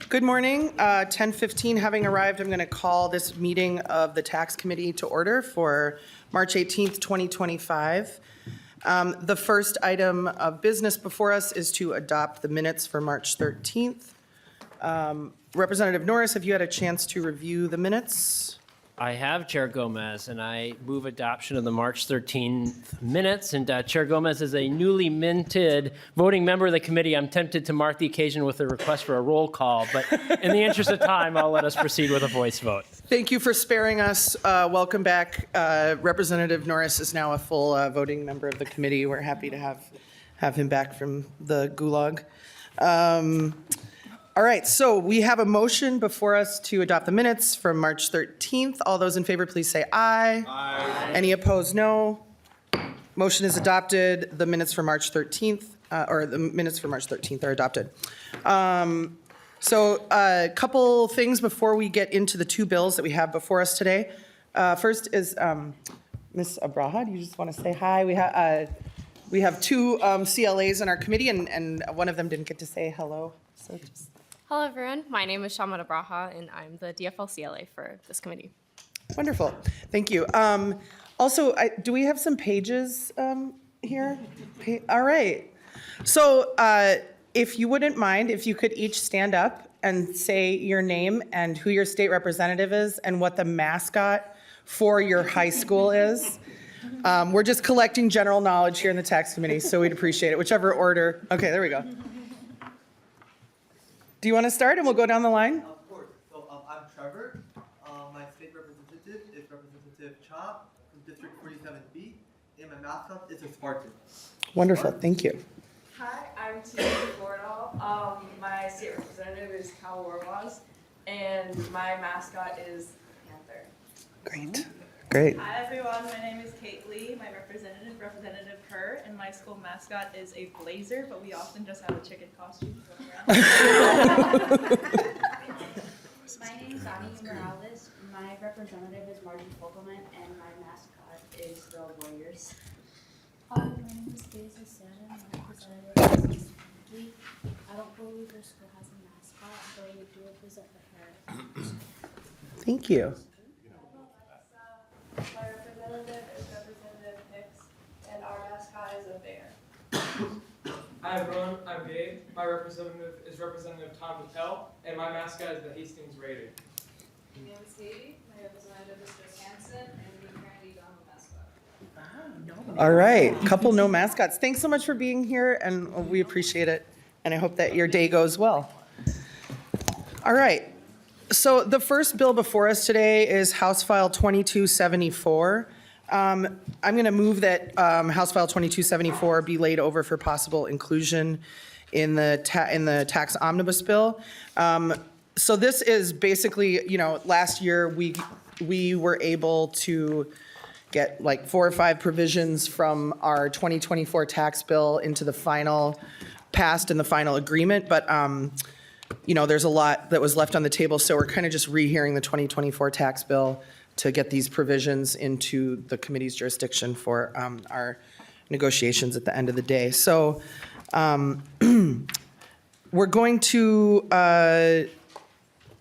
Good morning. 10:15 having arrived, I'm going to call this meeting of the Tax Committee to order for March 18th, 2025. The first item of business before us is to adopt the minutes for March 13th. Representative Norris, have you had a chance to review the minutes? I have, Chair Gomez, and I move adoption of the March 13th minutes. And Chair Gomez is a newly minted voting member of the committee. I'm tempted to mark the occasion with a request for a roll call, but in the interest of time, I'll let us proceed with a voice vote. Thank you for sparing us. Welcome back. Representative Norris is now a full voting member of the committee. We're happy to have him back from the gulag. All right, so we have a motion before us to adopt the minutes from March 13th. All those in favor, please say aye. Aye. Any opposed, no. Motion is adopted. The minutes for March 13th, the minutes for March 13th are adopted. So a couple things before we get into the two bills that we have before us today. First is Ms. Abraha, do you just want to say hi? We have two CLAs in our committee, and one of them didn't get to say hello. So just... Hello, everyone. My name is Shamata Braha, and I'm the DFL CLA for this committee. Wonderful. Thank you. Also, do we have some pages here? All right. So if you wouldn't mind, if you could each stand up and say your name and who your state representative is and what the mascot for your high school is. We're just collecting general knowledge here in the tax committee, so we'd appreciate it. Whichever order. Okay, there we go. Do you want to start and we'll go down the line? Of course. So I'm Trevor. My state representative is Representative Cha from District 47B, and my mascot is a Spartan. Wonderful. Thank you. Hi, I'm Tina Flordal. My state representative is Cal Warwas, and my mascot is Panther. Great. Great. Hi everyone, my name is Kate Lee. My Representative Her, and my school mascot is a blazer, but we often just have a chicken costume going around. My name is Donnie Morales. My representative is Margie Fogelman, and my mascot is the Warriors. My name is Daisy Shannon. My representative is Lee. I don't believe our school has a mascot, but we do represent the Her. Thank you. My representative is Representative Hicks, and our mascot is a bear. Hi everyone, I'm Gabe. My representative is Representative Tom Patel, and my mascot is the Hastings Raider. My name is Katie. My representative is Chris Hansen, and we currently don't have a mascot. All right, couple no mascots. Thanks so much for being here, and we appreciate it. And I hope that your day goes well. All right. So the first bill before us today is House File 2274. I'm going to move that House File 2274 be laid over for possible inclusion in the tax omnibus bill. So this is basically, last year we were able to get like 4 or 5 provisions from our 2024 tax bill into the final, passed in the final agreement, but there's a lot that was left on the table, so we're kind of just rehearing the 2024 tax bill to get these provisions into the committee's jurisdiction for our negotiations at the end of the day. So we're going to,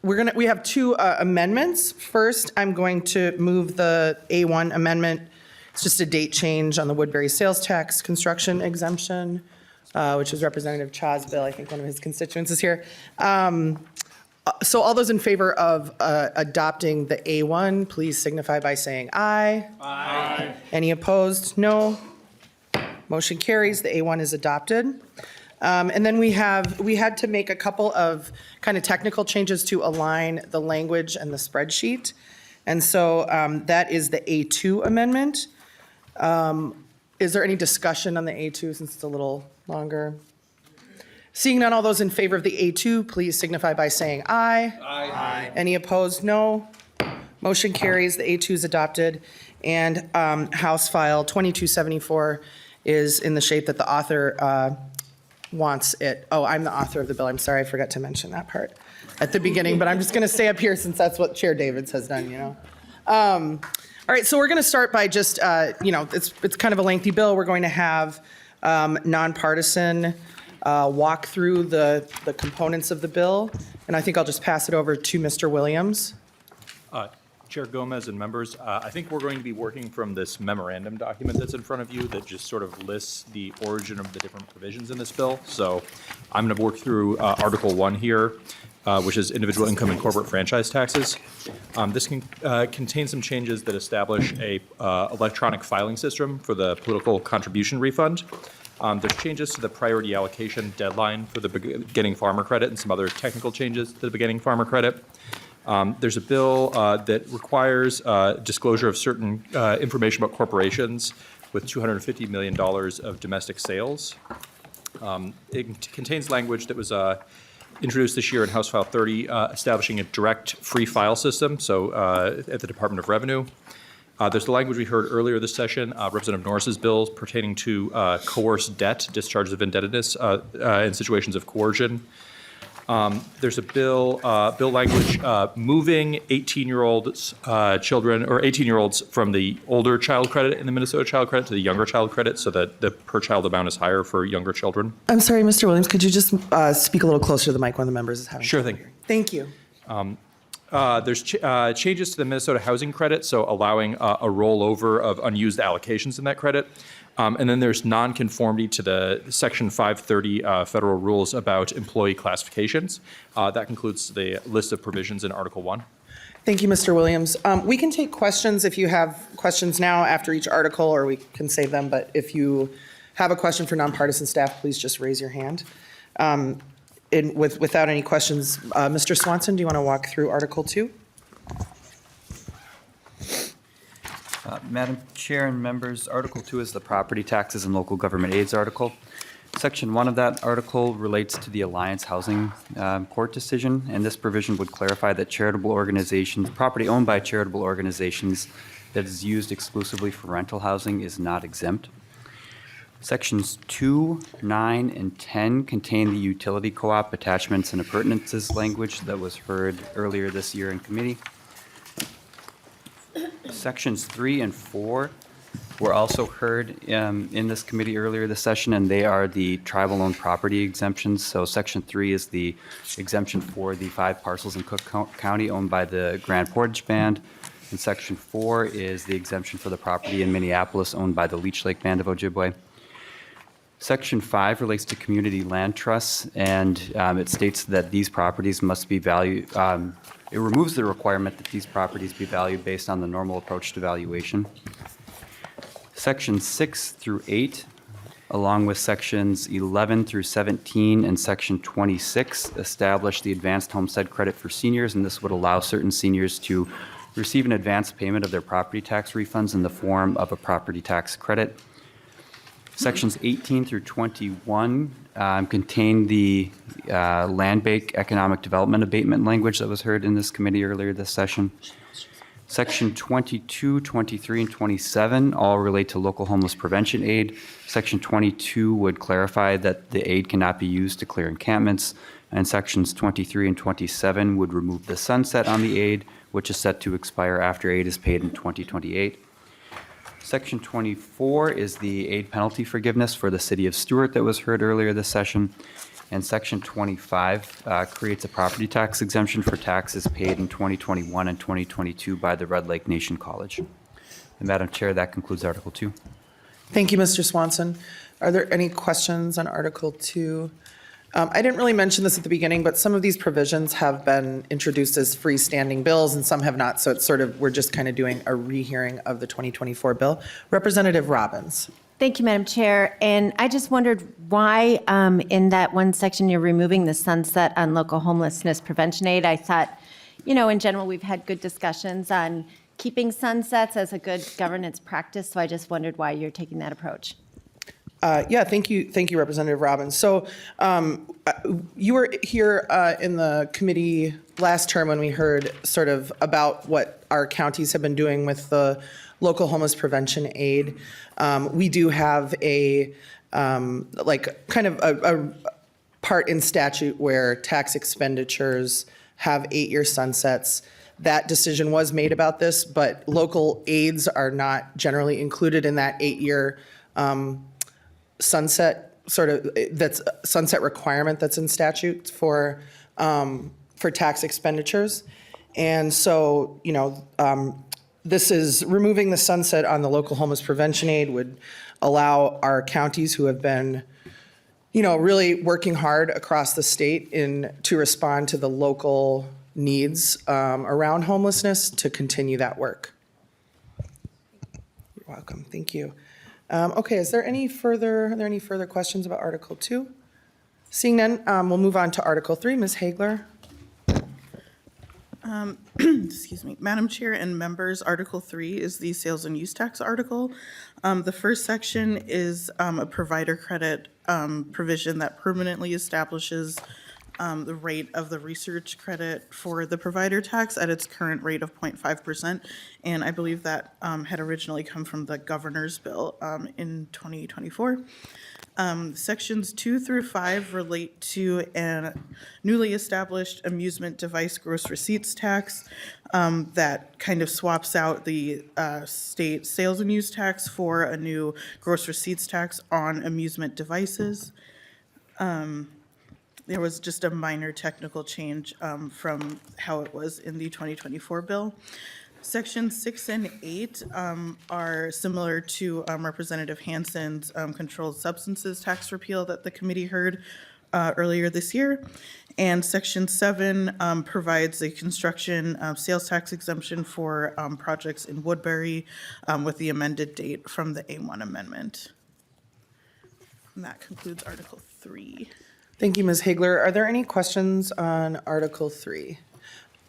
we have 2 amendments. First, I'm going to move the A1 amendment. It's just a date change on the Woodbury sales tax construction exemption, which is Representative Cha's bill. I think one of his constituents is here. So all those in favor of adopting the A1, please signify by saying aye. Aye. Any opposed? No. Motion carries. The A1 is adopted. And then we had to make a couple of kind of technical changes to align the language and the spreadsheet. And so that is the A2 amendment. Is there any discussion on the A2 since it's a little longer? Seeing none, all those in favor of the A2, please signify by saying aye. Aye. Any opposed? No. Motion carries. The A2 is adopted. And House File 2274 is in the shape that the author wants it. Oh, I'm the author of the bill. I'm sorry, I forgot to mention that part at the beginning, but I'm just going to stay up here since that's what Chair Davids has done, All right, so we're going to start by just, it's kind of a lengthy bill. We're going to have nonpartisan walk through the components of the bill, and I think I'll just pass it over to Mr. Williams. Chair Gomez and members, I think we're going to be working from this memorandum document that's in front of you that just sort of lists the origin of the different provisions in this bill. So I'm going to work through Article 1 here, which is individual income and corporate franchise taxes. This contains some changes that establish a electronic filing system for the political contribution refund. There's changes to the priority allocation deadline for the beginning farmer credit and some other technical changes to the beginning farmer credit. There's a bill that requires disclosure of certain information about corporations with $250 million of domestic sales. It contains language that was introduced this year in House File 30, establishing a direct free file system, so at the Department of Revenue. There's the language we heard earlier this session, Representative Norris's bills pertaining to coerced debt, discharges of indebtedness in situations of coercion. There's a bill language moving 18-year-olds children or 18-year-olds from the older child credit in the Minnesota child credit to the younger child credit, so that the per child amount is higher for younger children. I'm sorry, Mr. Williams, could you just speak a little closer to the mic when the members is having? Sure thing. Thank you. There's changes to the Minnesota housing credit, so allowing a rollover of unused allocations in that credit. And then there's nonconformity to the Section 530 federal rules about employee classifications. That concludes the list of provisions in Article 1. Thank you, Mr. Williams. We can take questions if you have questions now after each article, or we can save them. But if you have a question for nonpartisan staff, please just raise your hand. Without any questions, Mr. Swanson, do you want to walk through Article 2? Madam Chair and members, Article 2 is the property taxes and local government aids article. Section 1 of that article relates to the Alliance Housing Court decision, and this provision would clarify that charitable organizations, property owned by charitable organizations that is used exclusively for rental housing is not exempt. Sections 2, 9, and 10 contain the utility co-op attachments and appurtenances language that was heard earlier this year in committee. Sections 3 and 4 were also heard in this committee earlier this session, and they are the tribal-owned property exemptions. So Section 3 is the exemption for the 5 parcels in Cook County owned by the Grand Portage Band, and Section 4 is the exemption for the property in Minneapolis owned by the Leech Lake Band of Ojibwe. Section 5 relates to community land trusts, and it states that these properties must be valued. It removes the requirement that these properties be valued based on the normal approach to valuation. Sections 6 through 8, along with sections 11 through 17 and section 26, establish the advanced homestead credit for seniors, and this would allow certain seniors to receive an advance payment of their property tax refunds in the form of a property tax credit. Sections 18 through 21 contain the land bank economic development abatement language that was heard in this committee earlier this session. Section 22, 23, and 27 all relate to local homeless prevention aid. Section 22 would clarify that the aid cannot be used to clear encampments, and sections 23 and 27 would remove the sunset on the aid, which is set to expire after aid is paid in 2028. Section 24 is the aid penalty forgiveness for the city of Stewart that was heard earlier this session. And Section 25 creates a property tax exemption for taxes paid in 2021 and 2022 by the Red Lake Nation College. And Madam Chair, that concludes Article 2. Thank you, Mr. Swanson. Are there any questions on Article 2? I didn't really mention this at the beginning, but some of these provisions have been introduced as freestanding bills and some have not. So it's sort of, we're just kind of doing a rehearing of the 2024 bill. Representative Robbins. Thank you, Madam Chair. And I just wondered why in that one section you're removing the sunset on local homelessness prevention aid. I thought, in general, we've had good discussions on keeping sunsets as a good governance practice. So I just wondered why you're taking that approach. Yeah, thank you, Representative Robbins. So you were here in the committee last term when we heard sort of about what our counties have been doing with the local homeless prevention aid. We do have a a part in statute where tax expenditures have 8-year sunsets. That decision was made about this, but local aids are not generally included in that 8-year sunset sort of, that's a sunset requirement that's in statute for tax expenditures. And so, this is removing the sunset on the local homeless prevention aid would allow our counties who have been, really working hard across the state to respond to the local needs around homelessness to continue that work. You're welcome. Thank you. Okay, are there any further questions about Article 2? Seeing none, we'll move on to Article 3. Ms. Hagler? Excuse me, Madam Chair and members, Article 3 is the sales and use tax article. The first section is a provider credit provision that permanently establishes the rate of the research credit for the provider tax at its current rate of 0.5%. And I believe that had originally come from the governor's bill in 2024. Sections 2 through 5 relate to a newly established amusement device gross receipts tax that kind of swaps out the state sales and use tax for a new gross receipts tax on amusement devices. There was just a minor technical change from how it was in the 2024 bill. Sections 6 and 8 are similar to Representative Hansen's controlled substances tax repeal that the committee heard earlier this year. And Section 7 provides a construction sales tax exemption for projects in Woodbury with the amended date from the A1 amendment. And that concludes Article 3. Thank you, Ms. Hagler. Are there any questions on Article 3?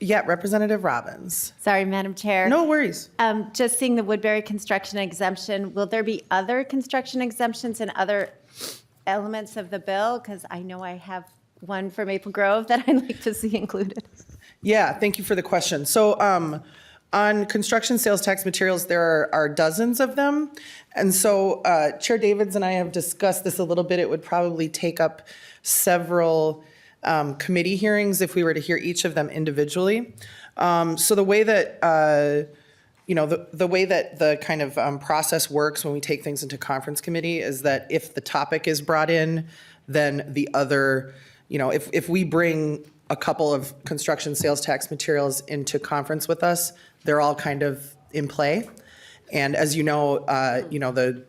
Yeah, Representative Robbins. Sorry, Madam Chair. No worries. Just seeing the Woodbury construction exemption, will there be other construction exemptions and other elements of the bill? Because I know I have one for Maple Grove that I'd like to see included. Yeah, thank you for the question. So on construction sales tax materials, there are dozens of them. And so Chair Davids and I have discussed this a little bit. It would probably take up several committee hearings if we were to hear each of them individually. So the way that, the way that the kind of process works when we take things into conference committee is that if the topic is brought in, then the other, if we bring a couple of construction sales tax materials into conference with us, they're all kind of in play. And as you know, the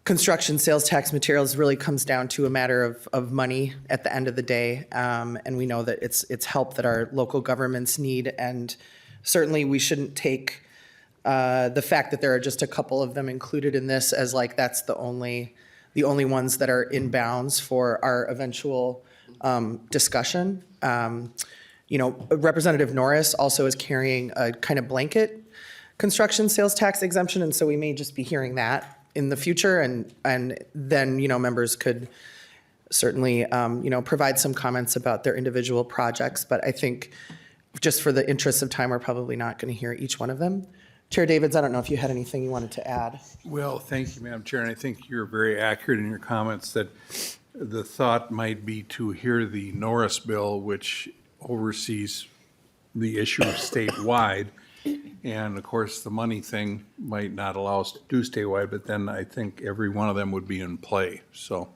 construction sales tax materials really comes down to a matter of money at the end of the day. And we know that it's help that our local governments need. And certainly we shouldn't take the fact that there are just a couple of them included in this as like that's the only ones that are in bounds for our eventual discussion. Representative Norris also is carrying a kind of blanket construction sales tax exemption, and so we may just be hearing that in the future, and then members could certainly provide some comments about their individual projects. But I think just for the interest of time, we're probably not going to hear each one of them. Chair Davids, I don't know if you had anything you wanted to add. Well, thank you, Madam Chair, and I think you're very accurate in your comments that the thought might be to hear the Norris bill, which oversees the issue of statewide. And of course, the money thing might not allow us to do statewide, but then I think every one of them would be in play, so.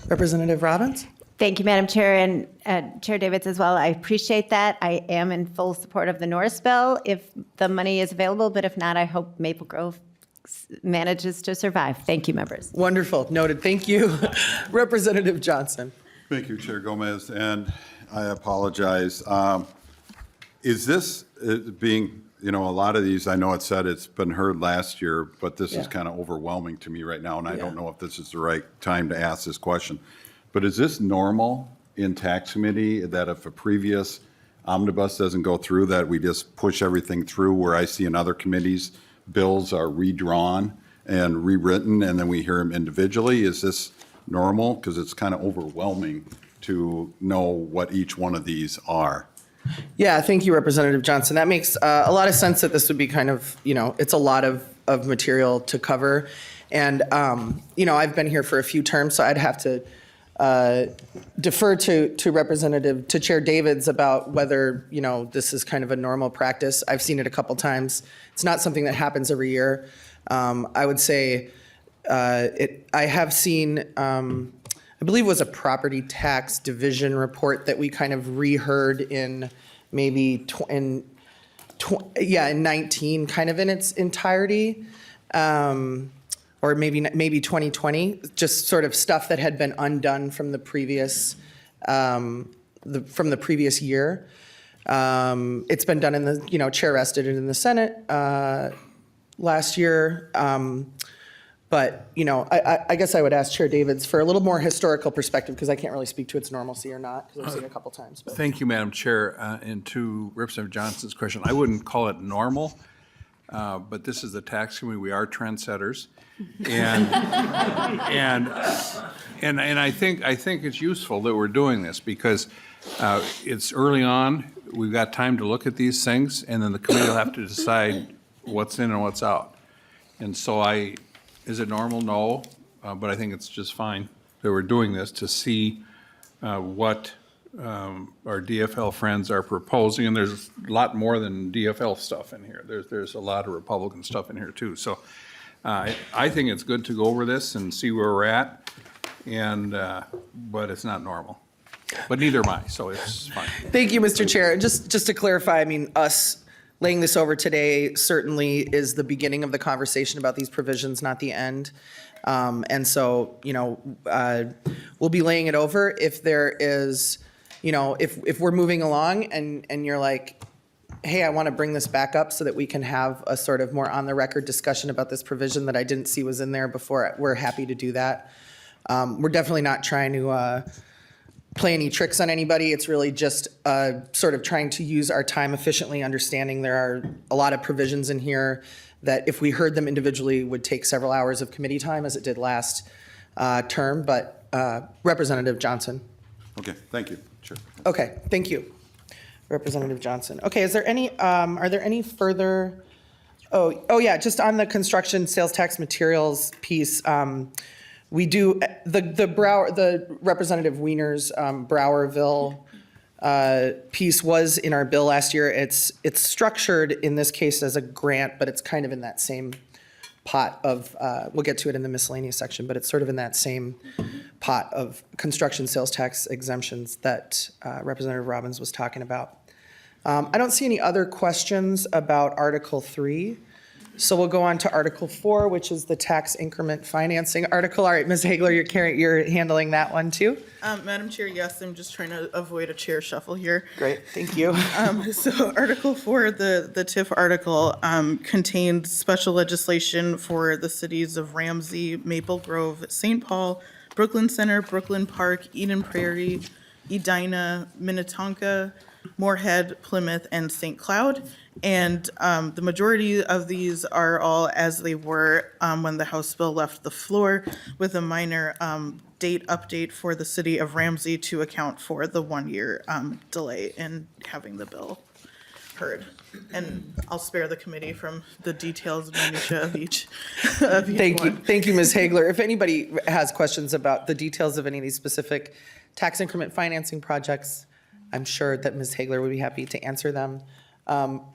Representative Robbins? Thank you, Madam Chair, and Chair Davids as well. I appreciate that. I am in full support of the Norris bill if the money is available, but if not, I hope Maple Grove manages to survive. Thank you, members. Wonderful. Noted. Thank you. Representative Johnson. Thank you, Chair Gomez, and I apologize. Is this being, a lot of these, I know it said it's been heard last year, but this is kind of overwhelming to me right now, and I don't know if this is the right time to ask this question. But is this normal in tax committee that if a previous omnibus doesn't go through, that we just push everything through, where I see in other committees, bills are redrawn and rewritten, and then we hear them individually? Is this normal? Because it's kind of overwhelming to know what each one of these are. Yeah, thank you, Representative Johnson. That makes a lot of sense that this would be kind of, it's a lot of material to cover. And, I've been here for a few terms, so I'd have to defer to Chair Davids about whether, this is kind of a normal practice. I've seen it a couple times. It's not something that happens every year. I would say I have seen, I believe it was a property tax division report that we kind of reheard in maybe in 19, kind of in its entirety. Or maybe 2020, just sort of stuff that had been undone from the previous year. It's been done in the, Chair rested it in the Senate last year. But, I guess I would ask Chair Davids for a little more historical perspective, because I can't really speak to its normalcy or not, because I've seen it a couple times. But. Thank you, Madam Chair. And to Representative Johnson's question, I wouldn't call it normal, but this is the tax committee. We are trendsetters. And I think it's useful that we're doing this, because it's early on. We've got time to look at these things, and then the committee will have to decide what's in and what's out. And so is it normal? No, but I think it's just fine that we're doing this to see what our DFL friends are proposing. And there's a lot more than DFL stuff in here. There's a lot of Republican stuff in here too. So I think it's good to go over this and see where we're at, but it's not normal. But neither am I, so it's fine. Thank you, Mr. Chair. Just to clarify, I mean, us laying this over today certainly is the beginning of the conversation about these provisions, not the end. And so, we'll be laying it over. If there is, if we're moving along and you're like, hey, I want to bring this back up so that we can have a sort of more on-the-record discussion about this provision that I didn't see was in there before, we're happy to do that. We're definitely not trying to play any tricks on anybody. It's really just sort of trying to use our time efficiently, understanding there are a lot of provisions in here that if we heard them individually would take several hours of committee time, as it did last term. But Representative Johnson. Okay, thank you, Chair. Okay, thank you, Representative Johnson. Okay, are there any further, oh yeah, just on the construction sales tax materials piece, we do, the Representative Wiener's Browerville piece was in our bill last year. It's structured in this case as a grant, but it's kind of in that same pot of, we'll get to it in the miscellaneous section, but it's sort of in that same pot of construction sales tax exemptions that Representative Robbins was talking about. I don't see any other questions about Article 3. So we'll go on to Article 4, which is the tax increment financing article. All right, Ms. Hagler, you're handling that one too? Madam Chair, yes, I'm just trying to avoid a chair shuffle here. Great, thank you. So Article 4, the TIF article, contains special legislation for the cities of Ramsey, Maple Grove, St. Paul, Brooklyn Center, Brooklyn Park, Eden Prairie, Edina, Minnetonka, Moorhead, Plymouth, and St. Cloud. And the majority of these are all as they were when the House bill left the floor, with a minor date update for the city of Ramsey to account for the 1-year delay in having the bill heard. And I'll spare the committee from the details and minutia of each Thank you, one. thank you, Ms. Hagler. If anybody has questions about the details of any of these specific tax increment financing projects, I'm sure that Ms. Hagler would be happy to answer them. And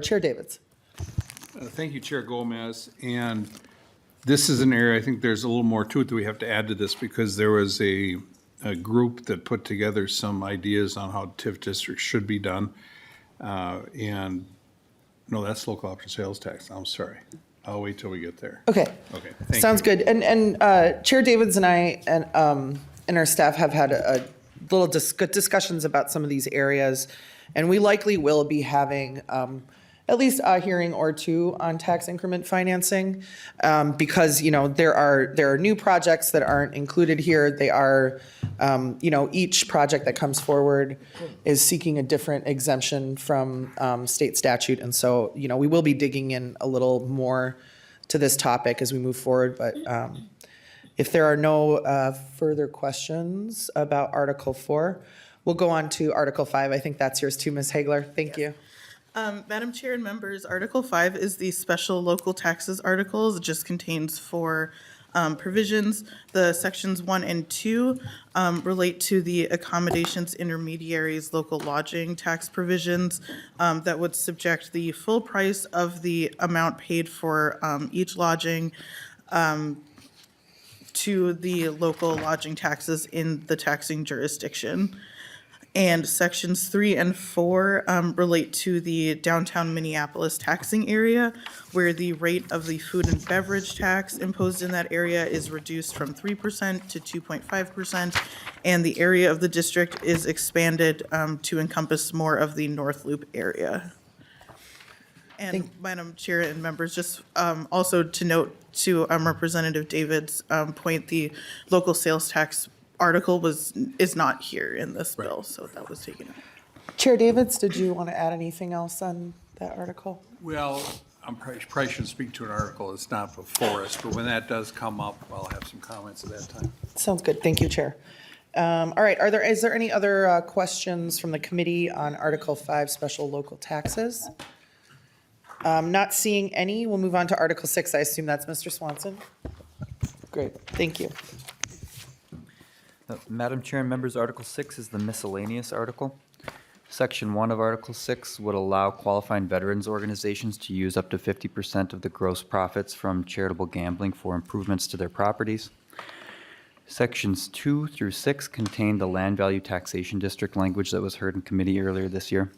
Chair Davids. Thank you, Chair Gomez. And this is an area, I think there's a little more to it that we have to add to this, because there was a group that put together some ideas on how TIF districts should be done. And no, that's local option sales tax. I'm sorry. I'll wait till we get there. Okay. Okay. Thank Sounds you. good. And Chair Davids and I and our staff have had a little good discussions about some of these areas. And we likely will be having at least a hearing or two on tax increment financing, because there are new projects that aren't included here. They are, each project that comes forward is seeking a different exemption from state statute, and so we will be digging in a little more to this topic as we move forward. But if there are no further questions about Article 4. We'll go on to Article 5. I think that's yours too, Ms. Hagler. Thank you. Madam Chair and members, Article 5 is the special local taxes articles. It just contains 4 provisions. The sections 1 and 2 relate to the accommodations intermediaries local lodging tax provisions that would subject the full price of the amount paid for each lodging to the local lodging taxes in the taxing jurisdiction. And sections 3 and 4 relate to the downtown Minneapolis taxing area, where the rate of the food and beverage tax imposed in that area is reduced from 3% to 2.5%, and the area of the district is expanded to encompass more of the North Loop area. And Madam Chair and members, just also to note to Representative David's point, the local sales tax article is not here in this bill, so that was taken out. Chair Davids, did you want to add anything else on that article? Well, I probably shouldn't speak to an article that's not before us, but when that does come up, I'll have some comments at that time. Sounds good. Thank you, Chair. All right, is there any other questions from the committee on Article 5, special local taxes? Not seeing any, we'll move on to Article 6. I assume that's Mr. Swanson. Great, thank you. Madam Chair and members, Article 6 is the miscellaneous article. Section 1 of Article 6 would allow qualifying veterans organizations to use up to 50% of the gross profits from charitable gambling for improvements to their properties. Sections 2 through 6 contain the land value taxation district language that was heard in committee earlier this year.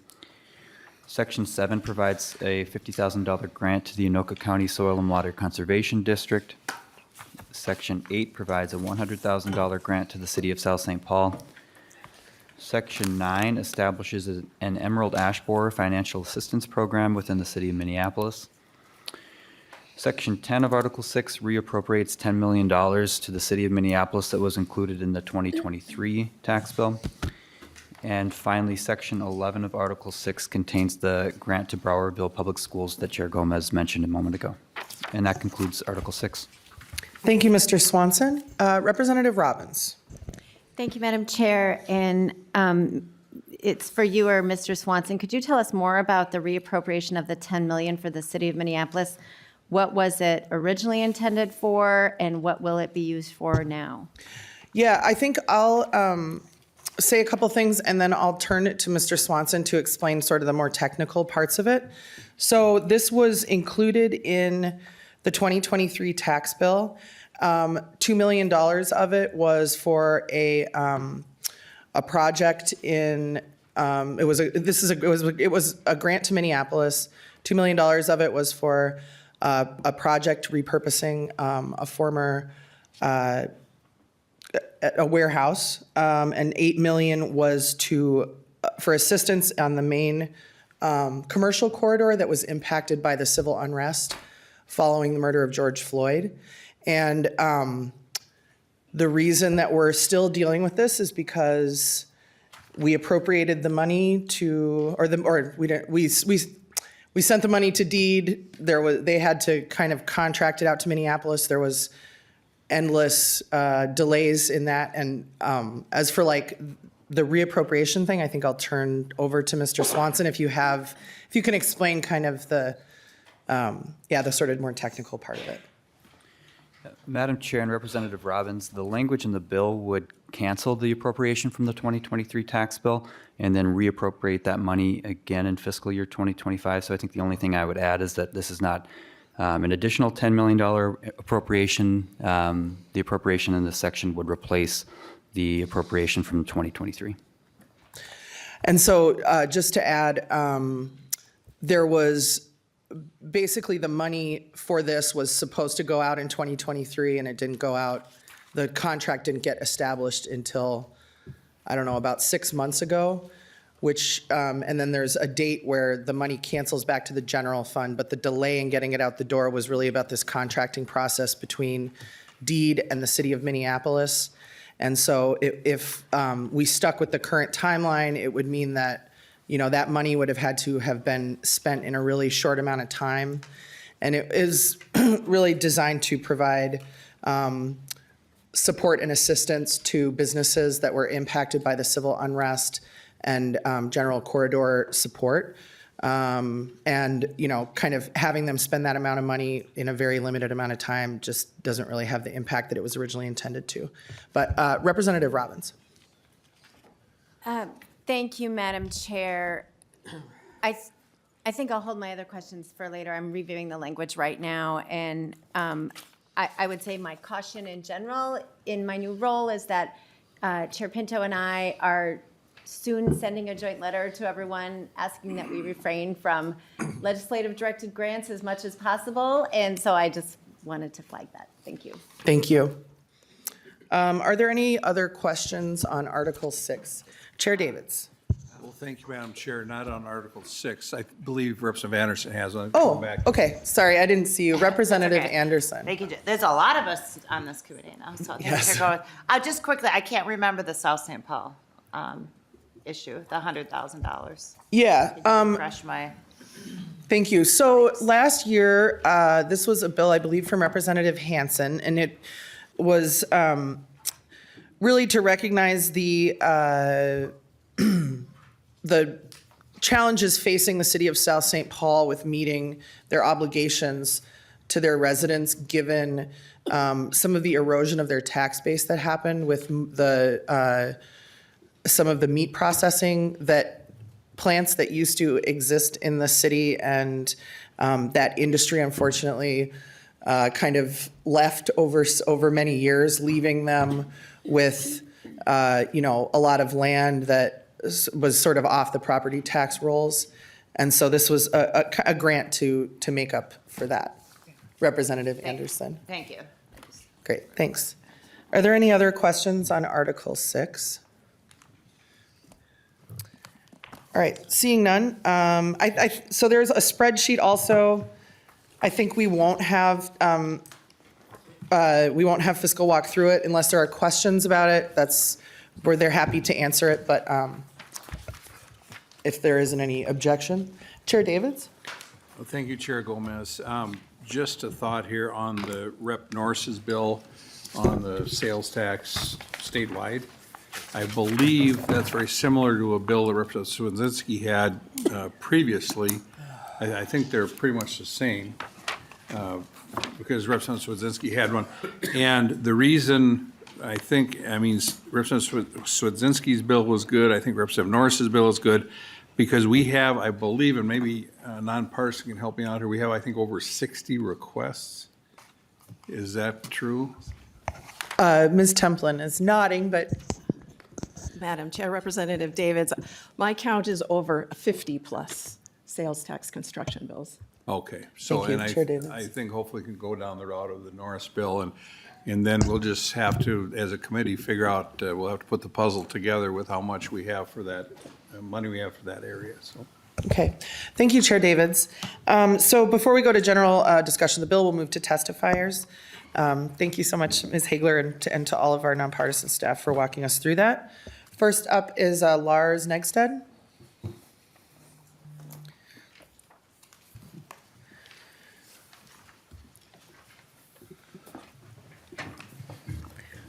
Section 7 provides a $50,000 grant to the Anoka County Soil and Water Conservation District. Section 8 provides a $100,000 grant to the City of South St. Paul. Section 9 establishes an Emerald Ash Borer Financial Assistance Program within the City of Minneapolis. Section 10 of Article 6 reappropriates $10 million to the City of Minneapolis that was included in the 2023 tax bill. And finally, Section 11 of Article 6 contains the grant to Browerville Public Schools that Chair Gomez mentioned a moment ago. And that concludes Article 6. Thank you, Mr. Swanson. Representative Robbins. Thank you, Madam Chair. And it's for you or Mr. Swanson. Could you tell us more about the reappropriation of the $10 million for the City of Minneapolis? What was it originally intended for, and what will it be used for now? Yeah, I think I'll say a couple things, and then I'll turn it to Mr. Swanson to explain sort of the more technical parts of it. So this was included in the 2023 tax bill. $2 million of it was for a project in, it was a grant to Minneapolis. $2 million of it was for a project repurposing a former a warehouse, and $8 million was for assistance on the main commercial corridor that was impacted by the civil unrest following the murder of George Floyd. And the reason that we're still dealing with this is because we appropriated the money to, we sent the money to deed. They had to kind of contract it out to Minneapolis. There was endless delays in that. And as for like the reappropriation thing, I think I'll turn over to Mr. Swanson if you can explain kind of the sort of more technical part of it. Madam Chair and Representative Robbins, the language in the bill would cancel the appropriation from the 2023 tax bill and then reappropriate that money again in fiscal year 2025. So I think the only thing I would add is that this is not an additional $10 million appropriation. The appropriation in this section would replace the appropriation from 2023. And so just to add, there was basically the money for this was supposed to go out in 2023 and it didn't go out. The contract didn't get established until, I don't know, about 6 months ago, which, and then there's a date where the money cancels back to the general fund, but the delay in getting it out the door was really about this contracting process between DEED and the City of Minneapolis. And so if we stuck with the current timeline, it would mean that that money would have had to have been spent in a really short amount of time. And it is really designed to provide support and assistance to businesses that were impacted by the civil unrest and general corridor support. And, kind of having them spend that amount of money in a very limited amount of time just doesn't really have the impact that it was originally intended to. But Representative Robbins. Thank you, Madam Chair. I think I'll hold my other questions for later. I'm reviewing the language right now, and I would say my caution in general in my new role is that Chair Pinto and I are soon sending a joint letter to everyone asking that we refrain from legislative directed grants as much as possible. And so I just wanted to flag that. Thank you. Thank you. Are there any other questions on Article 6? Chair Davids. Well, thank you, Madam Chair. Not on Article 6. I believe Representative Anderson has one. Oh, Come back. okay. Sorry, I didn't see you. Representative Okay. Anderson. Thank you. There's a lot of us on this committee now, so Yes. just quickly, I can't remember the South St. Paul issue, the $100,000. Yeah. Refresh my. Thank you. So last year, this was a bill, I believe, from Representative Hansen, and it was really to recognize the the challenges facing the city of South St. Paul with meeting their obligations to their residents, given some of the erosion of their tax base that happened with some of the meat processing plants that used to exist in the city, and that industry unfortunately kind of left over many years, leaving them with a lot of land that was sort of off the property tax rolls. And so this was a grant to make up for that. Representative Anderson. Thank you. Great, thanks. Are there any other questions on Article 6? All right, seeing none. So there's a spreadsheet also. I think we won't have fiscal walk through it unless there are questions about it. That's where they're happy to answer it, but if there isn't any objection. Chair Davids? Well, thank you, Chair Gomez. Just a thought here on the Rep. Norris's bill on the sales tax statewide. I believe that's very similar to a bill that Representative Swedzinski had previously. I think they're pretty much the same because Representative Swedzinski had one. And the reason Representative Swedzinski's bill was good. I think Representative Norris's bill is good because we have, I believe, and maybe nonpartisan can help me out here, we have, I think, over 60 requests. Is that true? Ms. Templin is nodding, but. Madam Chair, Representative Davids, my count is over 50-plus sales tax construction bills. Okay, so, Thank you, and Chair Davids. I think hopefully can go down the route of the Norris bill, and then we'll just have to, as a committee, figure out, we'll have to put the puzzle together with how much we have for that, money we have for that area, so. Okay, thank you, Chair Davids. So before we go to general discussion of the bill, we'll move to testifiers. Thank you so much, Ms. Hagler, and to all of our nonpartisan staff for walking us through that. First up is Lars Negsted.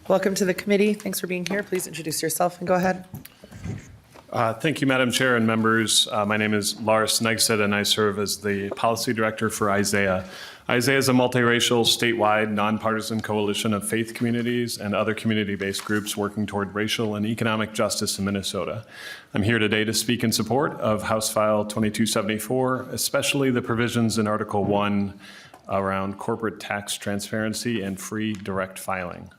Welcome to the committee. Thanks for being here. Please introduce yourself and go ahead. Thank you, Madam Chair and members. My name is Lars Negsted, and I serve as the Policy Director for ISAIA. ISAIA is a multiracial, statewide, nonpartisan coalition of faith communities and other community-based groups working toward racial and economic justice in Minnesota. I'm here today to speak in support of House File 2274, especially the provisions in Article 1 around corporate tax transparency and free direct filing.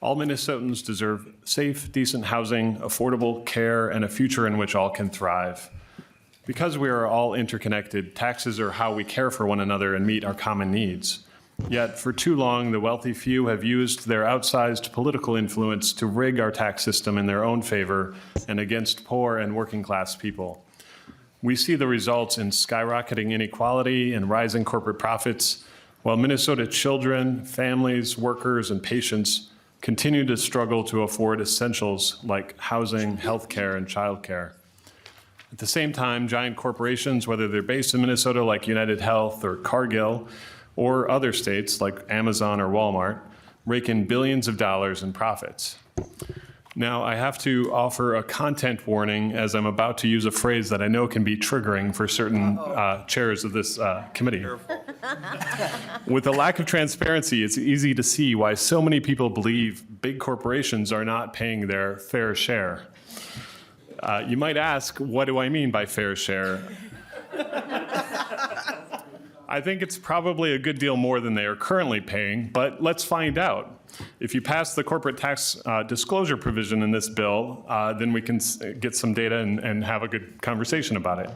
All Minnesotans deserve safe, decent housing, affordable care, and a future in which all can thrive. Because we are all interconnected, taxes are how we care for one another and meet our common needs. Yet, for too long, the wealthy few have used their outsized political influence to rig our tax system in their own favor and against poor and working class people. We see the results in skyrocketing inequality and rising corporate profits, while Minnesota children, families, workers, and patients continue to struggle to afford essentials like housing, healthcare, and childcare. At the same time, giant corporations, whether they're based in Minnesota like United Health or Cargill, or other states like Amazon or Walmart, rake in billions of dollars in profits. Now, I have to offer a content warning as I'm about to use a phrase that I know can be triggering for certain chairs of this committee. With the lack of transparency, it's easy to see why so many people believe big corporations are not paying their fair share. You might ask, what do I mean by fair share? I think it's probably a good deal more than they are currently paying, but let's find out. If you pass the corporate tax disclosure provision in this bill, then we can get some data and have a good conversation about it.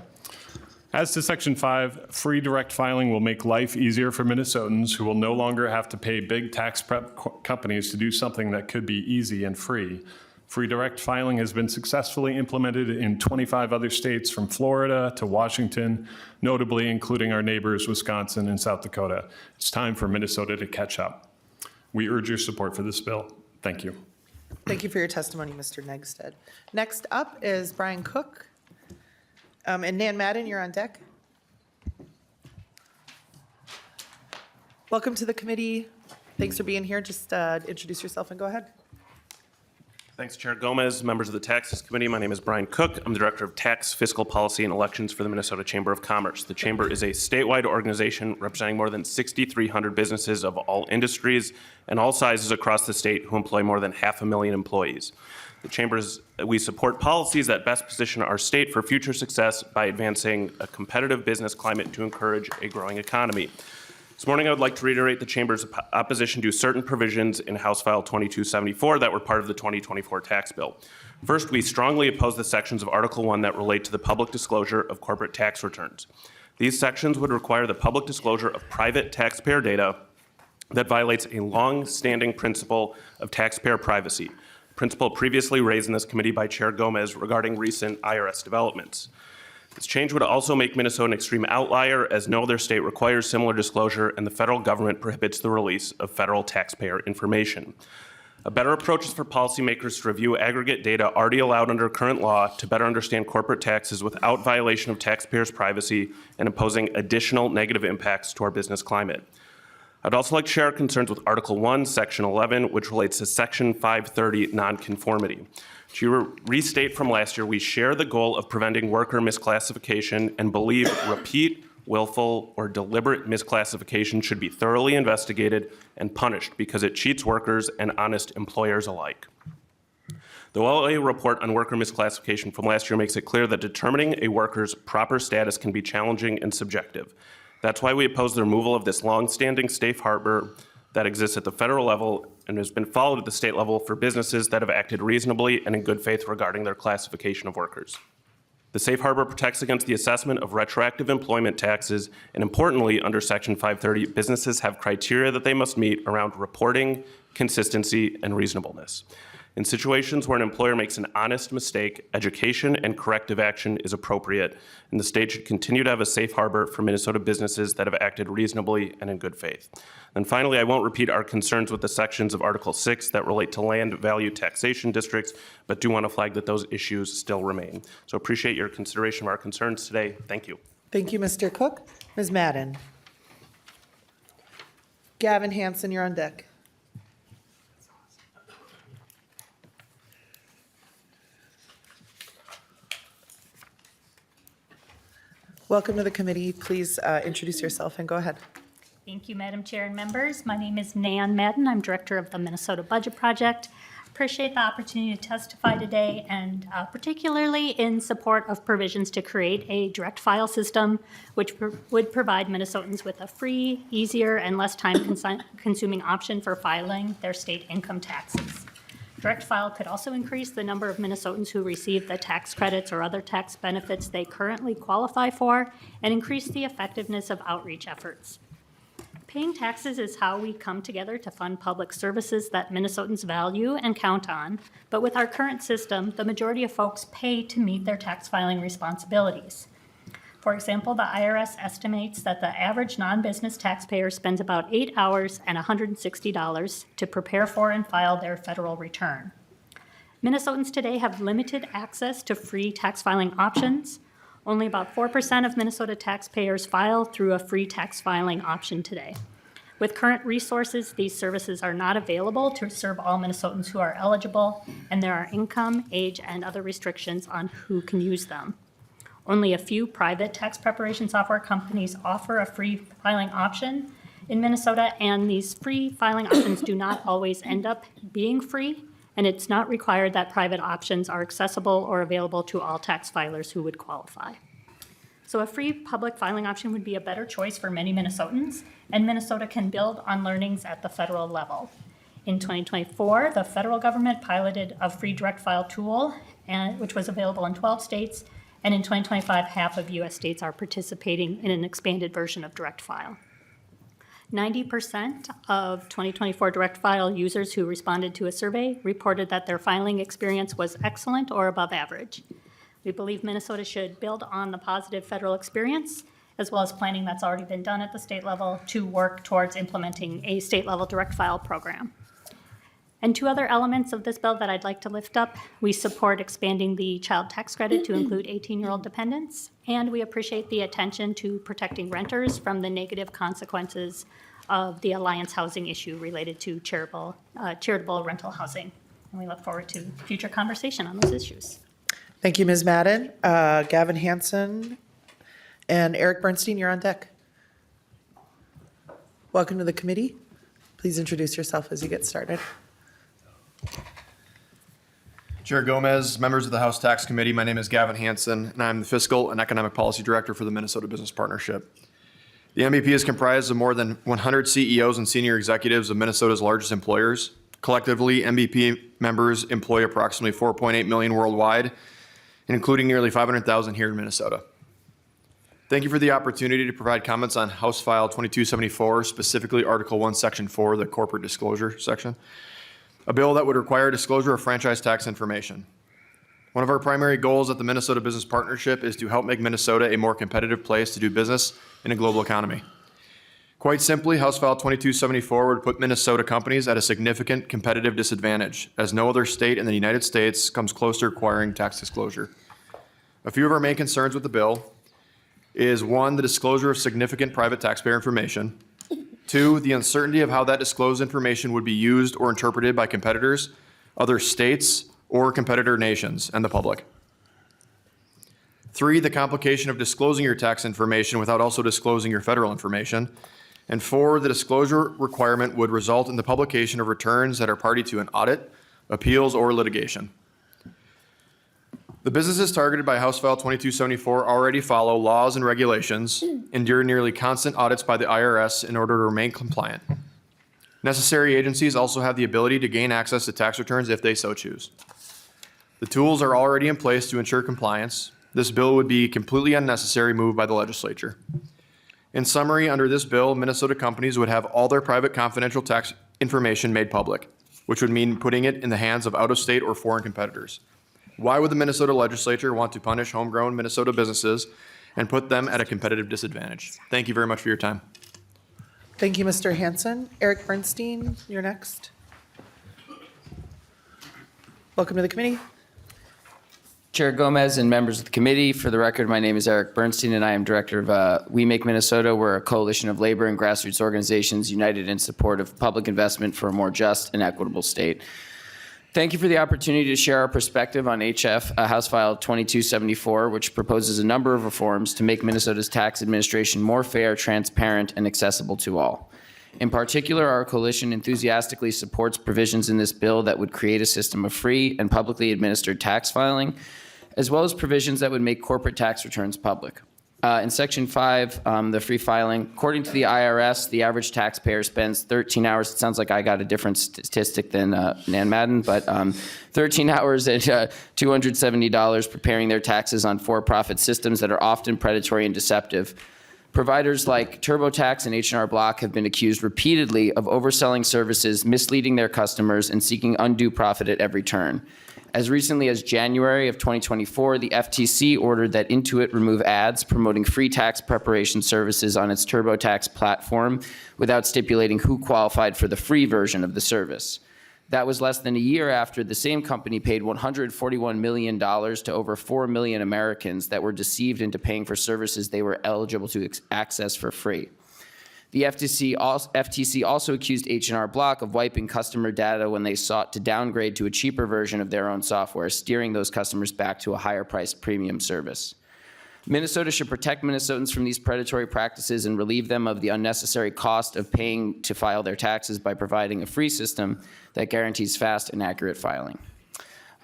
As to Section 5, free direct filing will make life easier for Minnesotans who will no longer have to pay big tax prep companies to do something that could be easy and free. Free direct filing has been successfully implemented in 25 other states from Florida to Washington, notably including our neighbors, Wisconsin and South Dakota. It's time for Minnesota to catch up. We urge your support for this bill. Thank you. Thank you for your testimony, Mr. Negsted. Next up is Brian Cook. And Nan Madden, you're on deck. Welcome to the committee. Thanks for being here. Just introduce yourself and go ahead. Thanks, Chair Gomez, members of the Taxes Committee. My name is Brian Cook. I'm the Director of Tax, Fiscal Policy, and Elections for the Minnesota Chamber of Commerce. The Chamber is a statewide organization representing more than 6,300 businesses of all industries and all sizes across the state who employ more than 500,000 employees. The Chambers, we support policies that best position our state for future success by advancing a competitive business climate to encourage a growing economy. This morning, I would like to reiterate the Chamber's opposition to certain provisions in House File 2274 that were part of the 2024 tax bill. First, we strongly oppose the sections of Article 1 that relate to the public disclosure of corporate tax returns. These sections would require the public disclosure of private taxpayer data that violates a long-standing principle of taxpayer privacy, a principle previously raised in this committee by Chair Gomez regarding recent IRS developments. This change would also make Minnesota an extreme outlier, as no other state requires similar disclosure, and the federal government prohibits the release of federal taxpayer information. A better approach is for policymakers to review aggregate data already allowed under current law to better understand corporate taxes without violation of taxpayers' privacy and imposing additional negative impacts to our business climate. I'd also like to share our concerns with Article 1, Section 11, which relates to Section 530 nonconformity. To restate from last year, we share the goal of preventing worker misclassification and believe repeat, willful, or deliberate misclassification should be thoroughly investigated and punished because it cheats workers and honest employers alike. The OLA report on worker misclassification from last year makes it clear that determining a worker's proper status can be challenging and subjective. That's why we oppose the removal of this long-standing safe harbor that exists at the federal level and has been followed at the state level for businesses that have acted reasonably and in good faith regarding their classification of workers. The safe harbor protects against the assessment of retroactive employment taxes, and importantly, under Section 530, businesses have criteria that they must meet around reporting, consistency, and reasonableness. In situations where an employer makes an honest mistake, education and corrective action is appropriate, and the state should continue to have a safe harbor for Minnesota businesses that have acted reasonably and in good faith. And finally, I won't repeat our concerns with the sections of Article 6 that relate to land value taxation districts, but do want to flag that those issues still remain. So appreciate your consideration of our concerns today. Thank you. Thank you, Mr. Cook. Ms. Madden. Gavin Hansen, you're on deck. Welcome to the committee. Please introduce yourself and go ahead. Thank you, Madam Chair and members. My name is Nan Madden. I'm Director of the Minnesota Budget Project. Appreciate the opportunity to testify today, and particularly in support of provisions to create a direct file system which would provide Minnesotans with a free, easier, and less time-consuming option for filing their state income taxes. Direct file could also increase the number of Minnesotans who receive the tax credits or other tax benefits they currently qualify for, and increase the effectiveness of outreach efforts. Paying taxes is how we come together to fund public services that Minnesotans value and count on, but with our current system, the majority of folks pay to meet their tax filing responsibilities. For example, the IRS estimates that the average non-business taxpayer spends about 8 hours and $160 to prepare for and file their federal return. Minnesotans today have limited access to free tax filing options. Only about 4% of Minnesota taxpayers file through a free tax filing option today. With current resources, these services are not available to serve all Minnesotans who are eligible, and there are income, age, and other restrictions on who can use them. Only a few private tax preparation software companies offer a free filing option in Minnesota, and these free filing options do not always end up being free, and it's not required that private options are accessible or available to all tax filers who would qualify. So a free public filing option would be a better choice for many Minnesotans, and Minnesota can build on learnings at the federal level. In 2024, the federal government piloted a free direct file tool, which was available in 12 states, and in 2025, half of U.S. states are participating in an expanded version of direct file. 90% of 2024 direct file users who responded to a survey reported that their filing experience was excellent or above average. We believe Minnesota should build on the positive federal experience, as well as planning that's already been done at the state level, to work towards implementing a state-level direct file program. And two other elements of this bill that I'd like to lift up: we support expanding the child tax credit to include 18-year-old dependents, and we appreciate the attention to protecting renters from the negative consequences of the Alliance housing issue related to charitable rental housing. And we look forward to future conversation on those issues. Thank you, Ms. Madden. Gavin Hansen and Eric Bernstein, you're on deck. Welcome to the committee. Please introduce yourself as you get started. Chair Gomez, members of the House Tax Committee, my name is Gavin Hansen, and I'm the Fiscal and Economic Policy Director for the Minnesota Business Partnership. The MBP is comprised of more than 100 CEOs and senior executives of Minnesota's largest employers. Collectively, MBP members employ approximately 4.8 million worldwide, including nearly 500,000 here in Minnesota. Thank you for the opportunity to provide comments on House File 2274, specifically Article 1, Section 4, the corporate disclosure section, a bill that would require disclosure of franchise tax information. One of our primary goals at the Minnesota Business Partnership is to help make Minnesota a more competitive place to do business in a global economy. Quite simply, House File 2274 would put Minnesota companies at a significant competitive disadvantage, as no other state in the United States comes close to requiring tax disclosure. A few of our main concerns with the bill is: one, the disclosure of significant private taxpayer information; two, the uncertainty of how that disclosed information would be used or interpreted by competitors, other states, or competitor nations, and the public; three, the complication of disclosing your tax information without also disclosing your federal information; and four, the disclosure requirement would result in the publication of returns that are party to an audit, appeals, or litigation. The businesses targeted by House File 2274 already follow laws and regulations, endure nearly constant audits by the IRS in order to remain compliant. Necessary agencies also have the ability to gain access to tax returns if they so choose. The tools are already in place to ensure compliance. This bill would be a completely unnecessary move by the legislature. In summary, under this bill, Minnesota companies would have all their private confidential tax information made public, which would mean putting it in the hands of out-of-state or foreign competitors. Why would the Minnesota legislature want to punish homegrown Minnesota businesses and put them at a competitive disadvantage? Thank you very much for your time. Thank you, Mr. Hansen. Eric Bernstein, you're next. Welcome to the committee. Chair Gomez and members of the committee, for the record, my name is Eric Bernstein, and I am director of We Make Minnesota. We're a coalition of labor and grassroots organizations united in support of public investment for a more just and equitable state. Thank you for the opportunity to share our perspective on House File 2274, which proposes a number of reforms to make Minnesota's tax administration more fair, transparent, and accessible to all. In particular, our coalition enthusiastically supports provisions in this bill that would create a system of free and publicly administered tax filing, as well as provisions that would make corporate tax returns public. In Section 5, the free filing, according to the IRS, the average taxpayer spends 13 hours. It sounds like I got a different statistic than Nan Madden, but 13 hours at $270 preparing their taxes on for-profit systems that are often predatory and deceptive. Providers like TurboTax and H&R Block have been accused repeatedly of overselling services, misleading their customers, and seeking undue profit at every turn. As recently as January of 2024, the FTC ordered that Intuit remove ads promoting free tax preparation services on its TurboTax platform without stipulating who qualified for the free version of the service. That was less than a year after the same company paid $141 million to over 4 million Americans that were deceived into paying for services they were eligible to access for free. The FTC also accused H&R Block of wiping customer data when they sought to downgrade to a cheaper version of their own software, steering those customers back to a higher-priced premium service. Minnesota should protect Minnesotans from these predatory practices and relieve them of the unnecessary cost of paying to file their taxes by providing a free system that guarantees fast and accurate filing.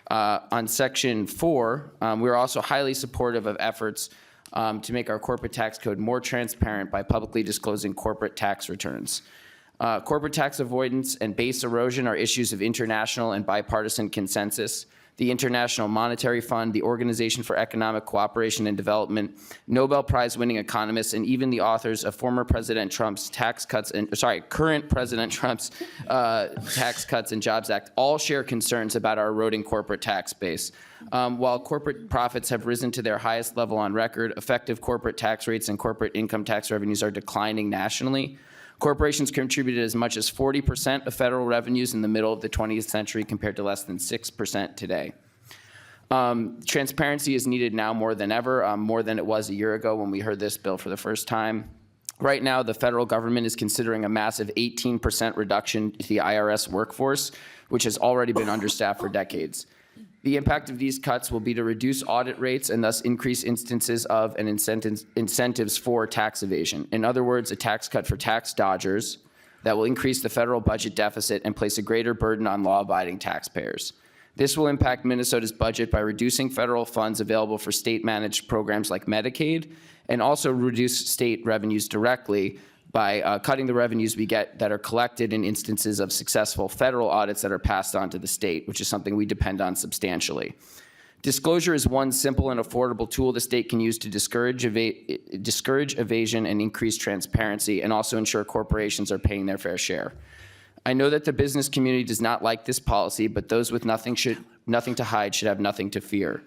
On Section 4, we're also highly supportive of efforts to make our corporate tax code more transparent by publicly disclosing corporate tax returns. Corporate tax avoidance and base erosion are issues of international and bipartisan consensus. The International Monetary Fund, the Organization for Economic Cooperation and Development, Nobel Prize-winning economists, and even the authors of current President Trump's Tax Cuts and Jobs Act all share concerns about our eroding corporate tax base. While corporate profits have risen to their highest level on record, effective corporate tax rates and corporate income tax revenues are declining nationally. Corporations contributed as much as 40% of federal revenues in the middle of the 20th century compared to less than 6% today. Transparency is needed now more than ever, more than it was a year ago when we heard this bill for the first time. Right now, the federal government is considering a massive 18% reduction to the IRS workforce, which has already been understaffed for decades. The impact of these cuts will be to reduce audit rates and thus increase instances of and incentives for tax evasion. In other words, a tax cut for tax dodgers that will increase the federal budget deficit and place a greater burden on law-abiding taxpayers. This will impact Minnesota's budget by reducing federal funds available for state-managed programs like Medicaid, and also reduce state revenues directly by cutting the revenues we get that are collected in instances of successful federal audits that are passed on to the state, which is something we depend on substantially. Disclosure is one simple and affordable tool the state can use to discourage evasion and increase transparency, and also ensure corporations are paying their fair share. I know that the business community does not like this policy, but those with nothing to hide should have nothing to fear.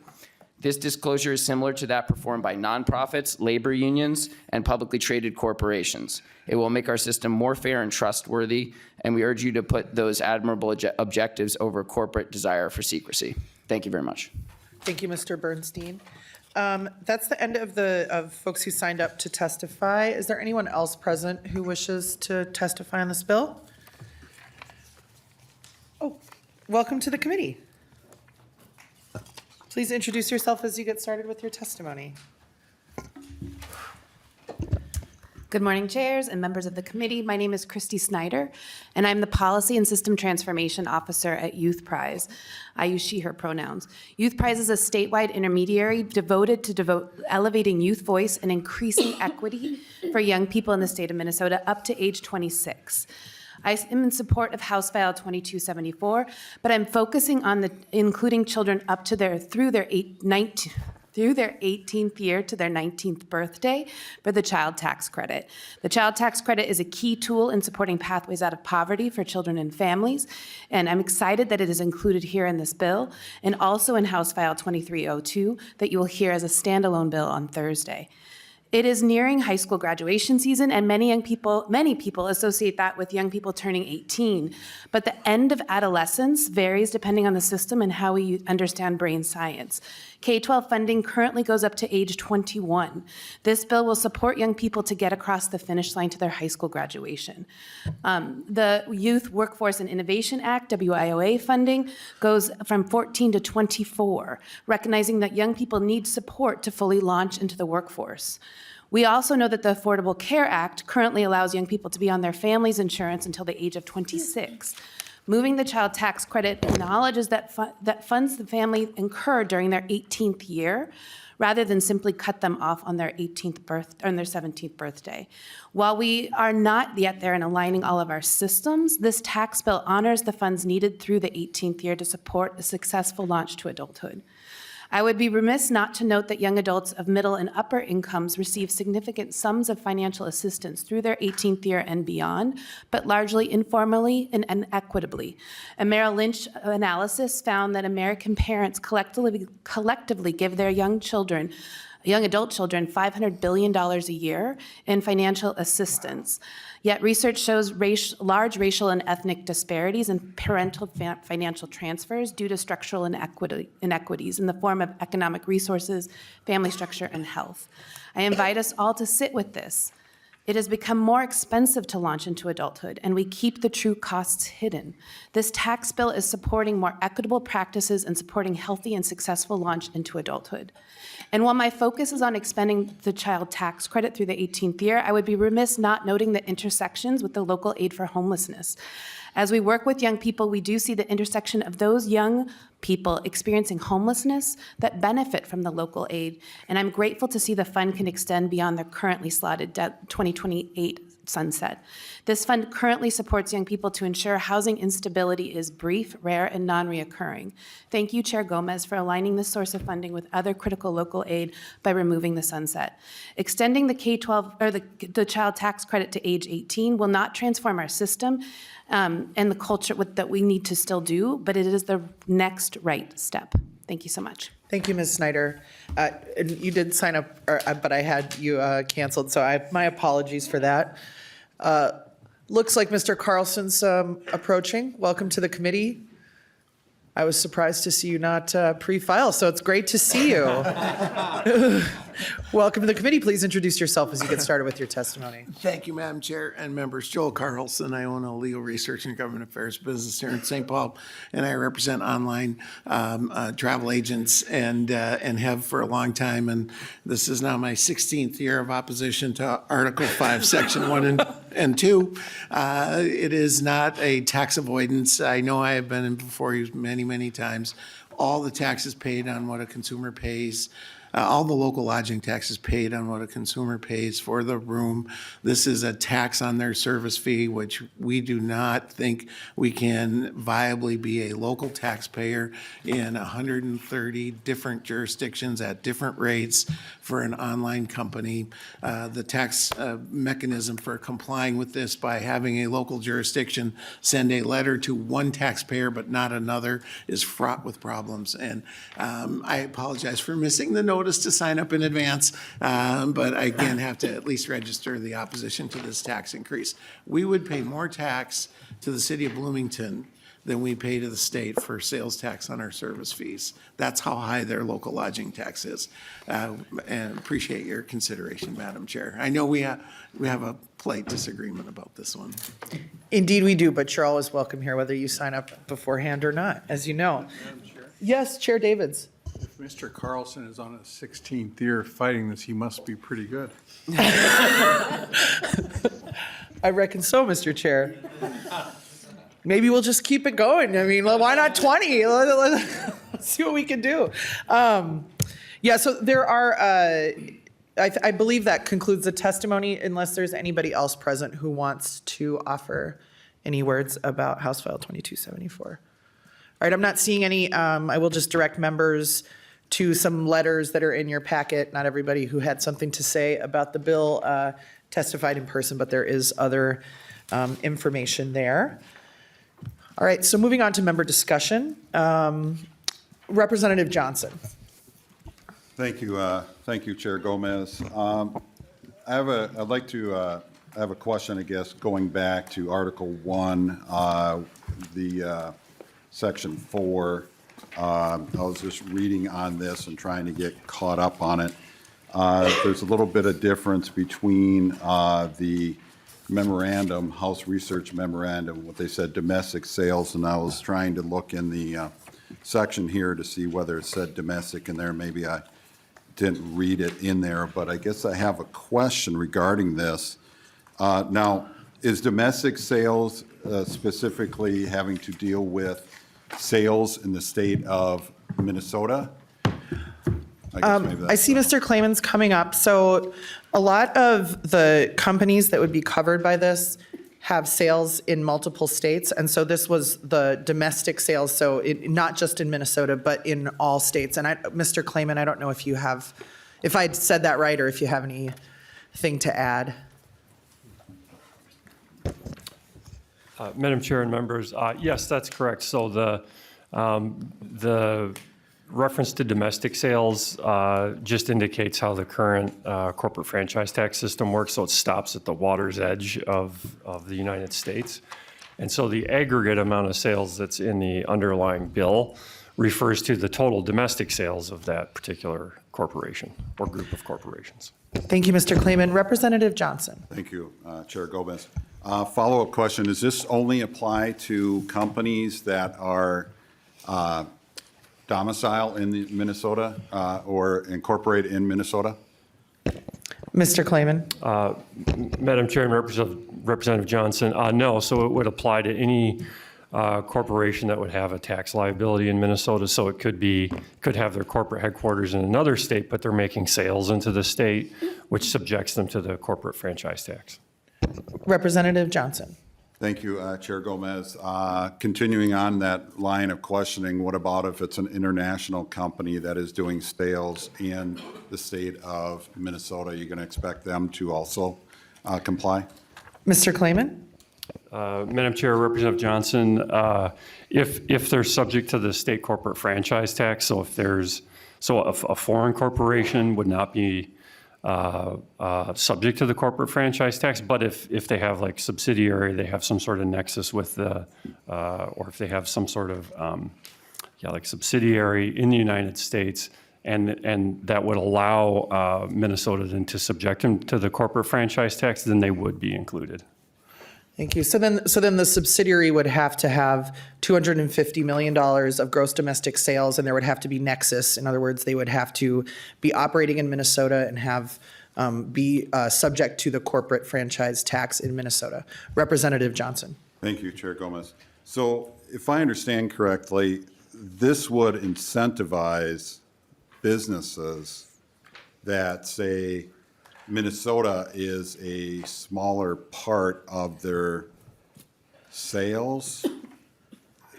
This disclosure is similar to that performed by nonprofits, labor unions, and publicly traded corporations. It will make our system more fair and trustworthy, and we urge you to put those admirable objectives over corporate desire for secrecy. Thank you very much. Thank you, Mr. Bernstein. That's the end of folks who signed up to testify. Is there anyone else present who wishes to testify on this bill? Oh, welcome to the committee. Please introduce yourself as you get started with your testimony. Good morning, chairs and members of the committee. My name is Christy Snyder, and I'm the Policy and System Transformation Officer at Youth Prize. I use she, her pronouns. Youth Prize is a statewide intermediary devoted to elevating youth voice and increasing equity for young people in the state of Minnesota up to age 26. I am in support of House File 2274, but I'm focusing on including children up to through their 18th year to their 19th birthday for the child tax credit. The child tax credit is a key tool in supporting pathways out of poverty for children and families, and I'm excited that it is included here in this bill and also in House File 2302 that you will hear as a standalone bill on Thursday. It is nearing high school graduation season, and many people associate that with young people turning 18. But the end of adolescence varies depending on the system and how we understand brain science. K-12 funding currently goes up to age 21. This bill will support young people to get across the finish line to their high school graduation. The Youth Workforce and Innovation Act, WIOA funding, goes from 14 to 24, recognizing that young people need support to fully launch into the workforce. We also know that the Affordable Care Act currently allows young people to be on their family's insurance until the age of 26. Moving the child tax credit acknowledges that funds the family incur during their 18th year, rather than simply cut them off on their 17th birthday. While we are not yet there in aligning all of our systems, this tax bill honors the funds needed through the 18th year to support a successful launch to adulthood. I would be remiss not to note that young adults of middle and upper incomes receive significant sums of financial assistance through their 18th year and beyond, but largely informally and inequitably. A Merrill Lynch analysis found that American parents collectively give their young adult children $500 billion a year in financial assistance. Yet research shows large racial and ethnic disparities in parental financial transfers due to structural inequities in the form of economic resources, family structure, and health. I invite us all to sit with this. It has become more expensive to launch into adulthood, and we keep the true costs hidden. This tax bill is supporting more equitable practices and supporting healthy and successful launch into adulthood. And while my focus is on expanding the child tax credit through the 18th year, I would be remiss not noting the intersections with the local aid for homelessness. As we work with young people, we do see the intersection of those young people experiencing homelessness that benefit from the local aid. And I'm grateful to see the fund can extend beyond the currently slotted 2028 sunset. This fund currently supports young people to ensure housing instability is brief, rare, and non-reoccurring. Thank you, Chair Gomez, for aligning this source of funding with other critical local aid by removing the sunset. Extending the K-12 or the child tax credit to age 18 will not transform our system and the culture that we need to still do, but it is the next right step. Thank you so much. Thank you, Ms. Snyder. And you did sign up, but I had you canceled, so my apologies for that. Looks like Mr. Carlson's approaching. Welcome to the committee. I was surprised to see you not pre-file, so it's great to see you. Welcome to the committee. Please introduce yourself as you get started with your testimony. Thank you, Madam Chair and members. Joel Carlson. I own a legal research and government affairs business here in St. Paul, and I represent online travel agents and have for a long time. And this is now my 16th year of opposition to Article 5, Section 1 and 2. It is not a tax avoidance. I know I have been in before you many times. All the taxes paid on what a consumer pays. All the local lodging taxes paid on what a consumer pays for the room. This is a tax on their service fee, which we do not think we can viably be a local taxpayer in 130 different jurisdictions at different rates for an online company. The tax mechanism for complying with this by having a local jurisdiction send a letter to one taxpayer but not another is fraught with problems. And I apologize for missing the notice to sign up in advance, but I again have to at least register the opposition to this tax increase. We would pay more tax to the city of Bloomington than we pay to the state for sales tax on our service fees. That's how high their local lodging tax is. And appreciate your consideration, Madam Chair. I know we have a polite disagreement about this one. Indeed we do, but you're always welcome here, whether you sign up beforehand or not, as you know. Yes, Chair Davids. If Mr. Carlson is on his 16th year fighting this, he must be pretty good. I reckon so, Mr. Chair. Maybe we'll just keep it going. I mean, why not 20? Let's see what we can do. Yeah, so there are, I believe that concludes the testimony, unless there's anybody else present who wants to offer any words about House File 2274. All right, I'm not seeing any. I will just direct members to some letters that are in your packet. Not everybody who had something to say about the bill testified in person, but there is other information there. All right, so moving on to member discussion. Representative Johnson. Thank you, Chair Gomez. I have a question, I guess, going back to Article 1, the Section 4. I was just reading on this and trying to get caught up on it. There's a little bit of difference between the memorandum, House Research Memorandum, what they said domestic sales, and I was trying to look in the section here to see whether it said domestic in there. Maybe I didn't read it in there, but I guess I have a question regarding this. Now, is domestic sales specifically having to deal with sales in the state of Minnesota? I see Mr. Clayman's coming up. So a lot of the companies that would be covered by this have sales in multiple states. And so this was the domestic sales, so not just in Minnesota, but in all states. And Mr. Clayman, I don't know if I said that right or if you have anything to add. Madam Chair and members, yes, that's correct. So the reference to domestic sales just indicates how the current corporate franchise tax system works. So it stops at the water's edge of the United States. And so the aggregate amount of sales that's in the underlying bill refers to the total domestic sales of that particular corporation or group of corporations. Thank you, Mr. Clayman. Representative Johnson. Thank you, Chair Gomez. Follow-up question, does this only apply to companies that are domicile in Minnesota or incorporate in Minnesota? Mr. Klayman? Madam Chair and Representative Johnson, no. So it would apply to any corporation that would have a tax liability in Minnesota. So it could have their corporate headquarters in another state, but they're making sales into the state, which subjects them to the corporate franchise tax. Representative Johnson? Thank you, Chair Gomez. Continuing on that line of questioning, what about if it's an international company that is doing sales in the state of Minnesota? Are you going to expect them to also comply? Mr. Klayman? Madam Chair, Representative Johnson, if they're subject to the state corporate franchise tax, so if a foreign corporation would not be subject to the corporate franchise tax, but if they have like subsidiary, they have some sort of nexus with the, or if they have some sort of, like subsidiary in the United States, and that would allow Minnesota then to subject them to the corporate franchise tax, then they would be included. Thank you. So then the subsidiary would have to have $250 million of gross domestic sales, and there would have to be nexus. In other words, they would have to be operating in Minnesota and have be subject to the corporate franchise tax in Minnesota. Representative Johnson. Thank you, Chair Gomez. So if I understand correctly, this would incentivize businesses that say Minnesota is a smaller part of their sales.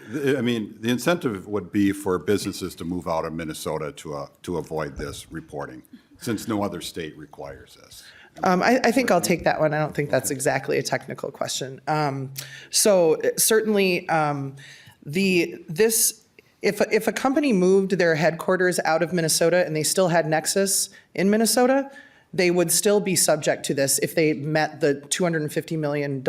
I mean, the incentive would be for businesses to move out of Minnesota to avoid this reporting, since no other state requires this. I think I'll take that one. I don't think that's exactly a technical question. So certainly, if a company moved their headquarters out of Minnesota and they still had nexus in Minnesota, they would still be subject to this if they met the $250 million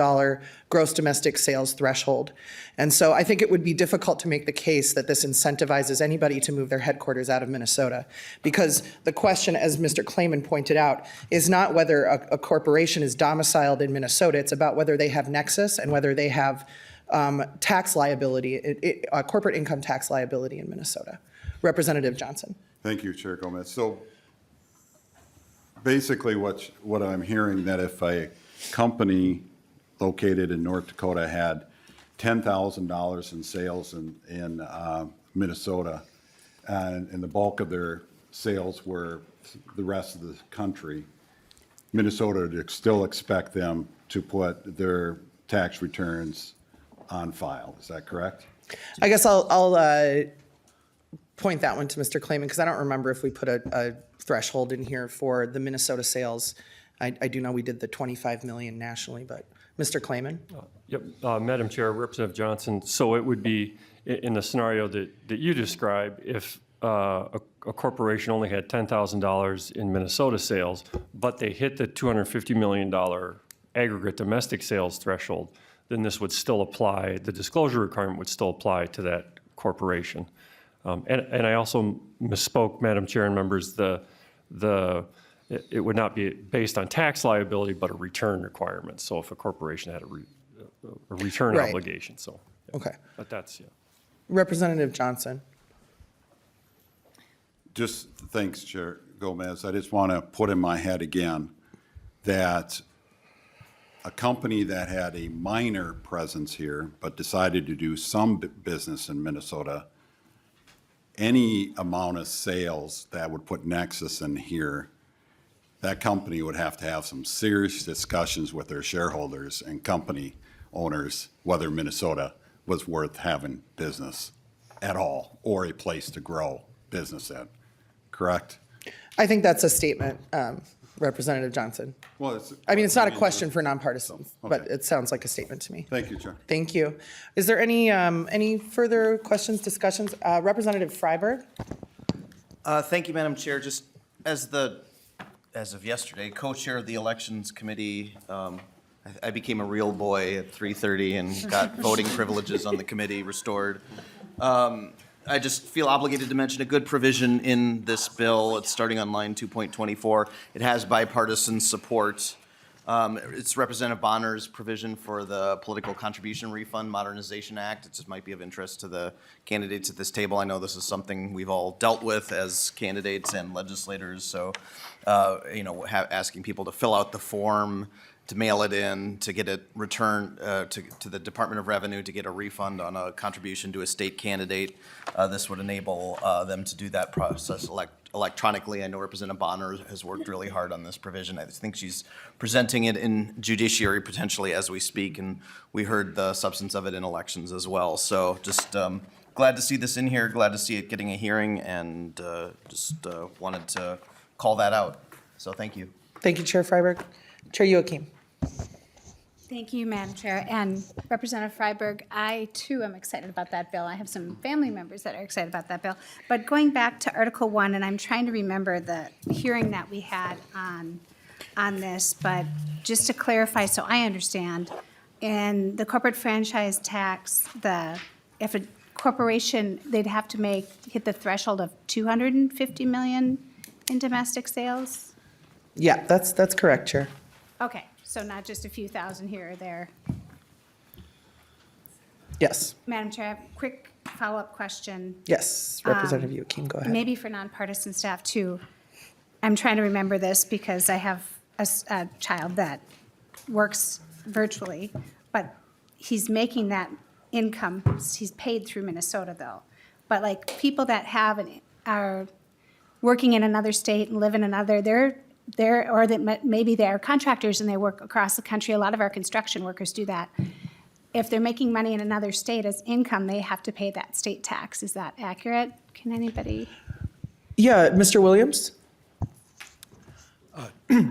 gross domestic sales threshold. And so I think it would be difficult to make the case that this incentivizes anybody to move their headquarters out of Minnesota. Because the question, as Mr. Klayman pointed out, is not whether a corporation is domiciled in Minnesota. It's about whether they have nexus and whether they have tax liability, corporate income tax liability in Minnesota. Representative Johnson. Thank you, Chair Gomez. So basically what I'm hearing, that if a company located in North Dakota had $10,000 in sales in Minnesota, and the bulk of their sales were the rest of the country, Minnesota would still expect them to put their tax returns on file. Is that correct? I guess I'll point that one to Mr. Klayman, because I don't remember if we put a threshold in here for the Minnesota sales. I do know we did the 25 million nationally, but Mr. Klayman? Yep, Madam Chair, Representative Johnson, so it would be in the scenario that you described, if a corporation only had $10,000 in Minnesota sales, but they hit the $250 million aggregate domestic sales threshold, then this would still apply, the disclosure requirement would still apply to that corporation. And I also misspoke, Madam Chair and members, it would not be based on tax liability, but a return requirement. So if a corporation had a return Right. obligation, so. Yeah. Okay. But that's, yeah. Representative Johnson. Just thanks, Chair Gomez. I just want to put in my head again that a company that had a minor presence here but decided to do some business in Minnesota, any amount of sales that would put Nexus in here, that company would have to have some serious discussions with their shareholders and company owners whether Minnesota was worth having business at all or a place to grow business in. Correct? I think that's a statement, Representative Johnson. Well, it's not a question for nonpartisan, but it sounds like a statement to me. Thank you, Chair. Thank you. Is there any further questions, discussions? Representative Freiberg? Thank you, Madam Chair. Just as of yesterday, co-chair of the Elections Committee, I became a real boy at 3:30 and got voting privileges on the committee restored. I just feel obligated to mention a good provision in this bill. It's starting on line 2.24. It has bipartisan support. It's Representative Bonner's provision for the Political Contribution Refund Modernization Act. It just might be of interest to the candidates at this table. I know this is something we've all dealt with as candidates and legislators, so, asking people to fill out the form, to mail it in, to get it returned to the Department of Revenue to get a refund on a contribution to a state candidate. This would enable them to do that process electronically. I know Representative Bonner has worked really hard on this provision. I think she's presenting it in judiciary potentially as we speak, and we heard the substance of it in elections as well. So just glad to see this in here, glad to see it getting a hearing, and just wanted to call that out. So thank you. Thank you, Chair Freiberg. Chair Joachim. Thank you, Madam Chair. And Representative Freiberg, I too am excited about that bill. I have some family members that are excited about that bill. But going back to Article 1, and I'm trying to remember the hearing that we had on this, but just to clarify so I understand, in the corporate franchise tax, if a corporation, they'd have to hit the threshold of 250 million in domestic sales? Yeah, that's correct, Chair. Okay. So not just a few thousand here or there. Yes. Madam Chair, I have a quick follow-up question. Yes, Representative Joachim, go ahead. Maybe for nonpartisan staff too. I'm trying to remember this because I have a child that works virtually, but he's making that income, he's paid through Minnesota though. But like people that are working in another state and live in another, or that maybe they're contractors and they work across the country. A lot of our construction workers do that. If they're making money in another state as income, they have to pay that state tax. Is that accurate? Can anybody? Yeah, Mr. Williams?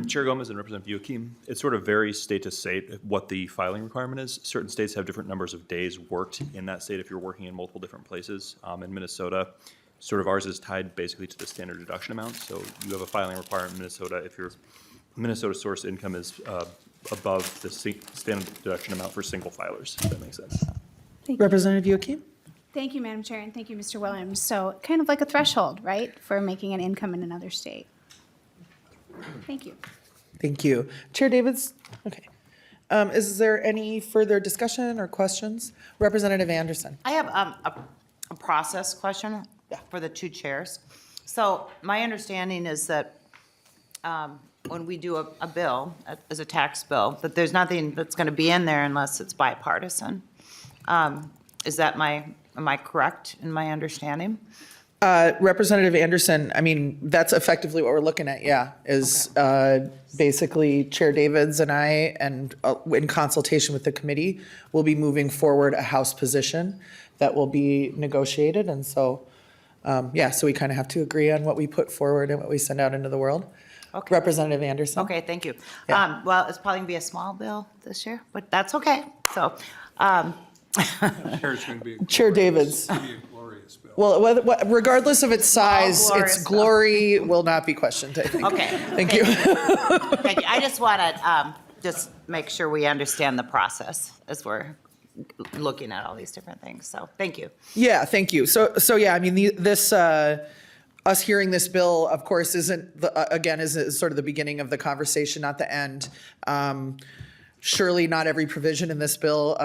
Chair Gomez and Representative Joachim, it sort of varies state to state what the filing requirement is. Certain states have different numbers of days worked in that state if you're working in multiple different places. In Minnesota, sort of ours is tied basically to the standard deduction amount. So you have a filing requirement in Minnesota if your Minnesota source income is above the standard deduction amount for single filers, if that makes sense. Representative Joachim? Thank you, Madam Chair, and thank you, Mr. Williams. So kind of like a threshold, right, for making an income in another state. Thank you. Thank you. Chair Davids? Okay. Is there any further discussion or questions? Representative Anderson? I have a process question for the two chairs. So my understanding is that when we do a bill, as a tax bill, that there's nothing that's going to be in there unless it's bipartisan. Is that am I correct in my understanding? Representative Anderson, I mean, that's effectively what we're looking at, is basically Chair Davids and I, and in consultation with the committee, will be moving forward a House position that will be negotiated. And so, so we kind of have to agree on what we put forward and what we send out into the world. Okay. Representative Anderson? Okay, thank you. Yeah. Well, it's probably going to be a small bill this year, but that's okay. So, Chair Davids. Well, regardless of its size, its glory will not be questioned, I think. Okay. Thank you. Thank you. I just want to just make sure we understand the process as we're looking at all these different things. So thank you. Yeah, thank you. So I mean, this, us hearing this bill, of course, isn't, is sort of the beginning of the conversation, not the end. Surely not every provision in this bill,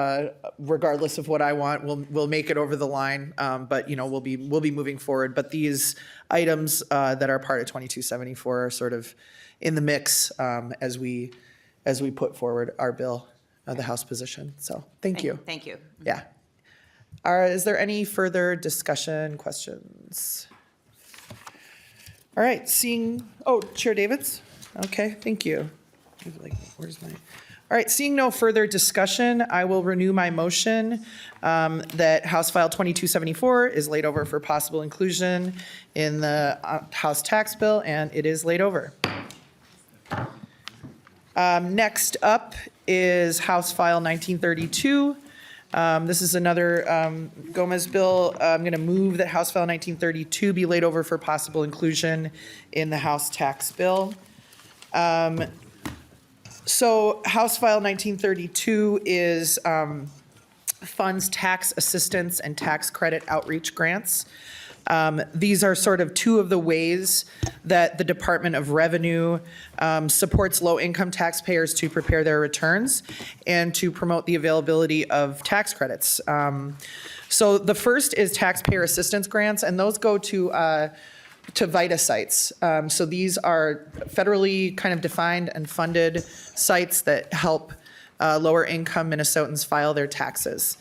regardless of what I want, will make it over the line. But we'll be moving forward. But these items that are part of 2274 are sort of in the mix as we put forward our bill, the House position. So thank you. Thank you. Yeah. Is there any further discussion, questions? All right, Chair Davids? Okay, thank you. All right, seeing no further discussion, I will renew my motion that House File 2274 is laid over for possible inclusion in the House tax bill, and it is laid over. Next up is House File 1932. This is another Gomez bill. I'm going to move that House File 1932 be laid over for possible inclusion in the House tax bill. So House File 1932 is funds tax assistance and tax credit outreach grants. These are sort of two of the ways that the Department of Revenue supports low-income taxpayers to prepare their returns and to promote the availability of tax credits. So the first is taxpayer assistance grants, and those go to VITA sites. So these are federally kind of defined and funded sites that help lower income Minnesotans file their taxes.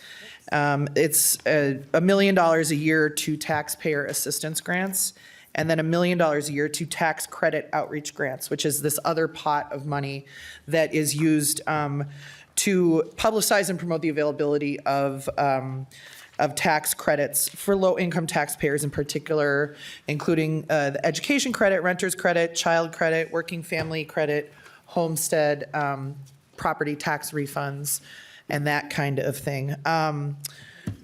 It's $1 million a year to taxpayer assistance grants, and then $1 million a year to tax credit outreach grants, which is this other pot of money that is used to publicize and promote the availability of tax credits for low-income taxpayers in particular, including the education credit, renter's credit, child credit, working family credit, homestead, property tax refunds, and that kind of thing.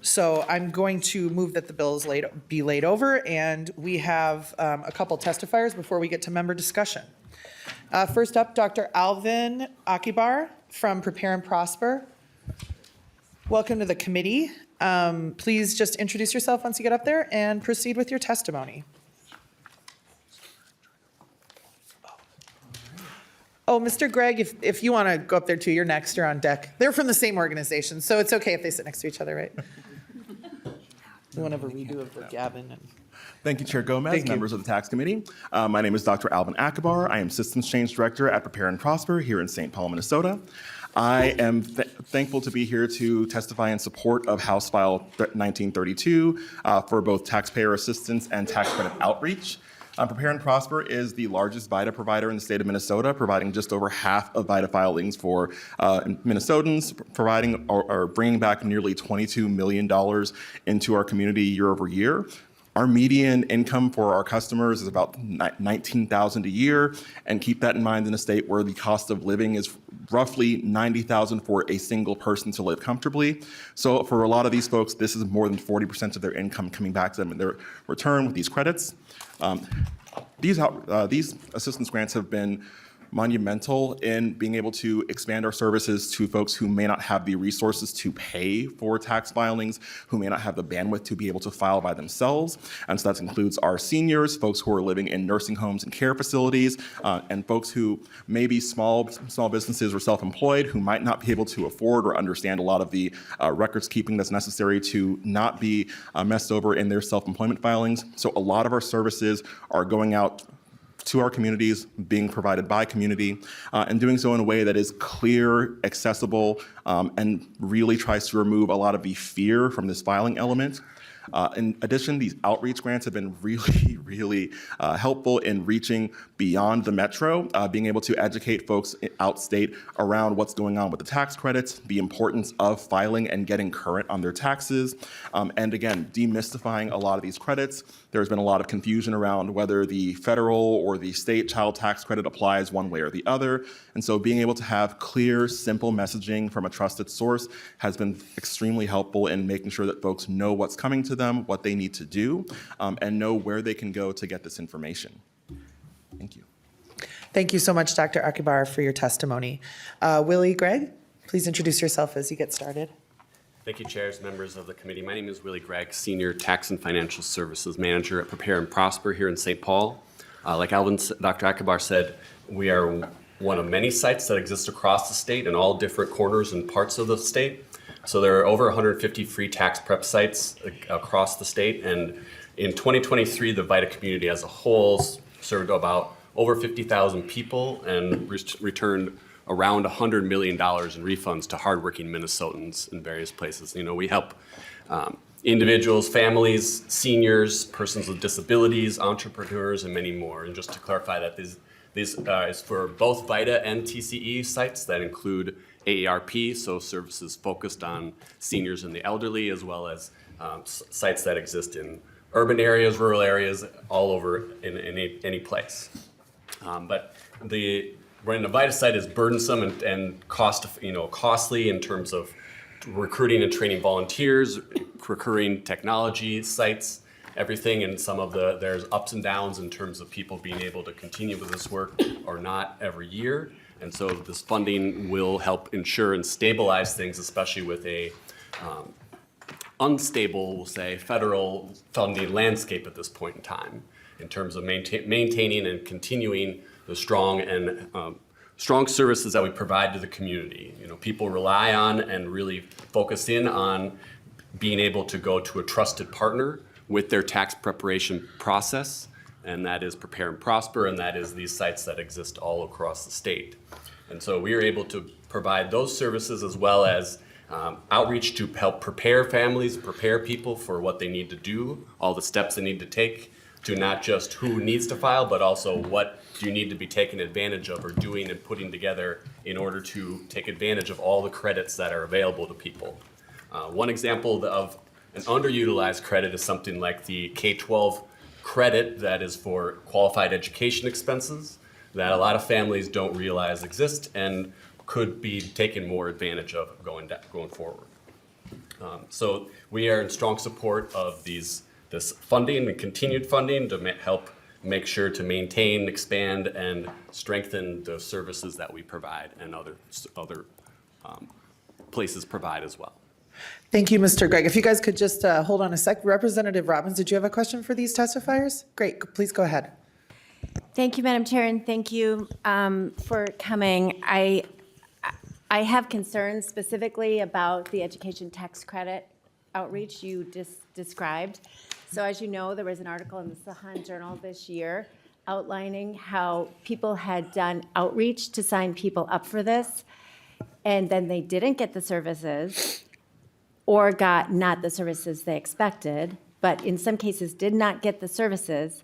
So I'm going to move that the bill is be laid over, and we have a couple testifiers before we get to member discussion. First up, Dr. Alvin Akibar from Prepare and Prosper. Welcome to the committee. Please just introduce yourself once you get up there and proceed with your testimony. Oh, Mr. Gregg, if you want to go up there too, you're next, you're on deck. They're from the same organization, so it's okay if they sit next to each other, right? We want to have a redo of the Gavin. Thank you, Chair Gomez, Thank you. members of the Tax Committee. My name is Dr. Alvin Akibar. I am Systems Change Director at Prepare and Prosper here in St. Paul, Minnesota. I am thankful to be here to testify in support of House File 1932 for both taxpayer assistance and tax credit outreach. Prepare and Prosper is the largest VITA provider in the state of Minnesota, providing just over half of VITA filings for Minnesotans, providing or bringing back nearly $22 million into our community year over year. Our median income for our customers is about $19,000 a year, and keep that in mind in a state where the cost of living is roughly $90,000 for a single person to live comfortably. So for a lot of these folks, this is more than 40% of their income coming back to them in their return with these credits. These assistance grants have been monumental in being able to expand our services to folks who may not have the resources to pay for tax filings, who may not have the bandwidth to be able to file by themselves. And so that includes our seniors, folks who are living in nursing homes and care facilities, and folks who may be small businesses or self-employed who might not be able to afford or understand a lot of the records keeping that's necessary to not be messed over in their self-employment filings. So a lot of our services are going out to our communities, being provided by community, and doing so in a way that is clear, accessible, and really tries to remove a lot of the fear from this filing element. In addition, these outreach grants have been really helpful in reaching beyond the metro, being able to educate folks outstate around what's going on with the tax credits, the importance of filing and getting current on their taxes, and again, demystifying a lot of these credits. There's been a lot of confusion around whether the federal or the state child tax credit applies one way or the other. And so being able to have clear, simple messaging from a trusted source has been extremely helpful in making sure that folks know what's coming to them, what they need to do, and know where they can go to get this information. Thank you. Thank you so much, Dr. Akibar, for your testimony. Willie Gregg, please introduce yourself as you get started. Thank you, chairs, members of the committee. My name is Willie Gregg, Senior Tax and Financial Services Manager at Prepare and Prosper here in St. Paul. Like Dr. Akibar said, we are one of many sites that exist across the state in all different corners and parts of the state. So there are over 150 free tax prep sites across the state. And in 2023, the VITA community as a whole served about over 50,000 people and returned around $100 million in refunds to hardworking Minnesotans in various places. You know, we help individuals, families, seniors, persons with disabilities, entrepreneurs, and many more. And just to clarify that this is for both VITA and TCE sites that include AARP, so services focused on seniors and the elderly, as well as sites that exist in urban areas, rural areas, all over in any place. But running a VITA site is burdensome and costly in terms of recruiting and training volunteers, recurring technology sites, everything, and there's ups and downs in terms of people being able to continue with this work or not every year. And so this funding will help ensure and stabilize things, especially with a unstable, we'll say, federal funding landscape at this point in time in terms of maintaining and continuing the strong services that we provide to the community. You know, people rely on and really focus in on being able to go to a trusted partner with their tax preparation process, and that is Prepare and Prosper, and that is these sites that exist all across the state. And so we are able to provide those services as well as outreach to help prepare families, prepare people for what they need to do, all the steps they need to take to not just who needs to file, but also what do you need to be taking advantage of or doing and putting together in order to take advantage of all the credits that are available to people. One example of an underutilized credit is something like the K-12 credit that is for qualified education expenses that a lot of families don't realize exist and could be taken more advantage of going forward. So we are in strong support of this funding and continued funding to help make sure to maintain, expand, and strengthen the services that we provide and other places provide as well. Thank you, Mr. Gregg. If you guys could just hold on a sec. Representative Robbins, did you have a question for these testifiers? Great, please go ahead. Thank you, Madam Chair, and thank you for coming. I have concerns specifically about the education tax credit outreach you described. So as you know, there was an article in the Sahan Journal this year outlining how people had done outreach to sign people up for this, and then they didn't get the services or got not the services they expected, but in some cases did not get the services,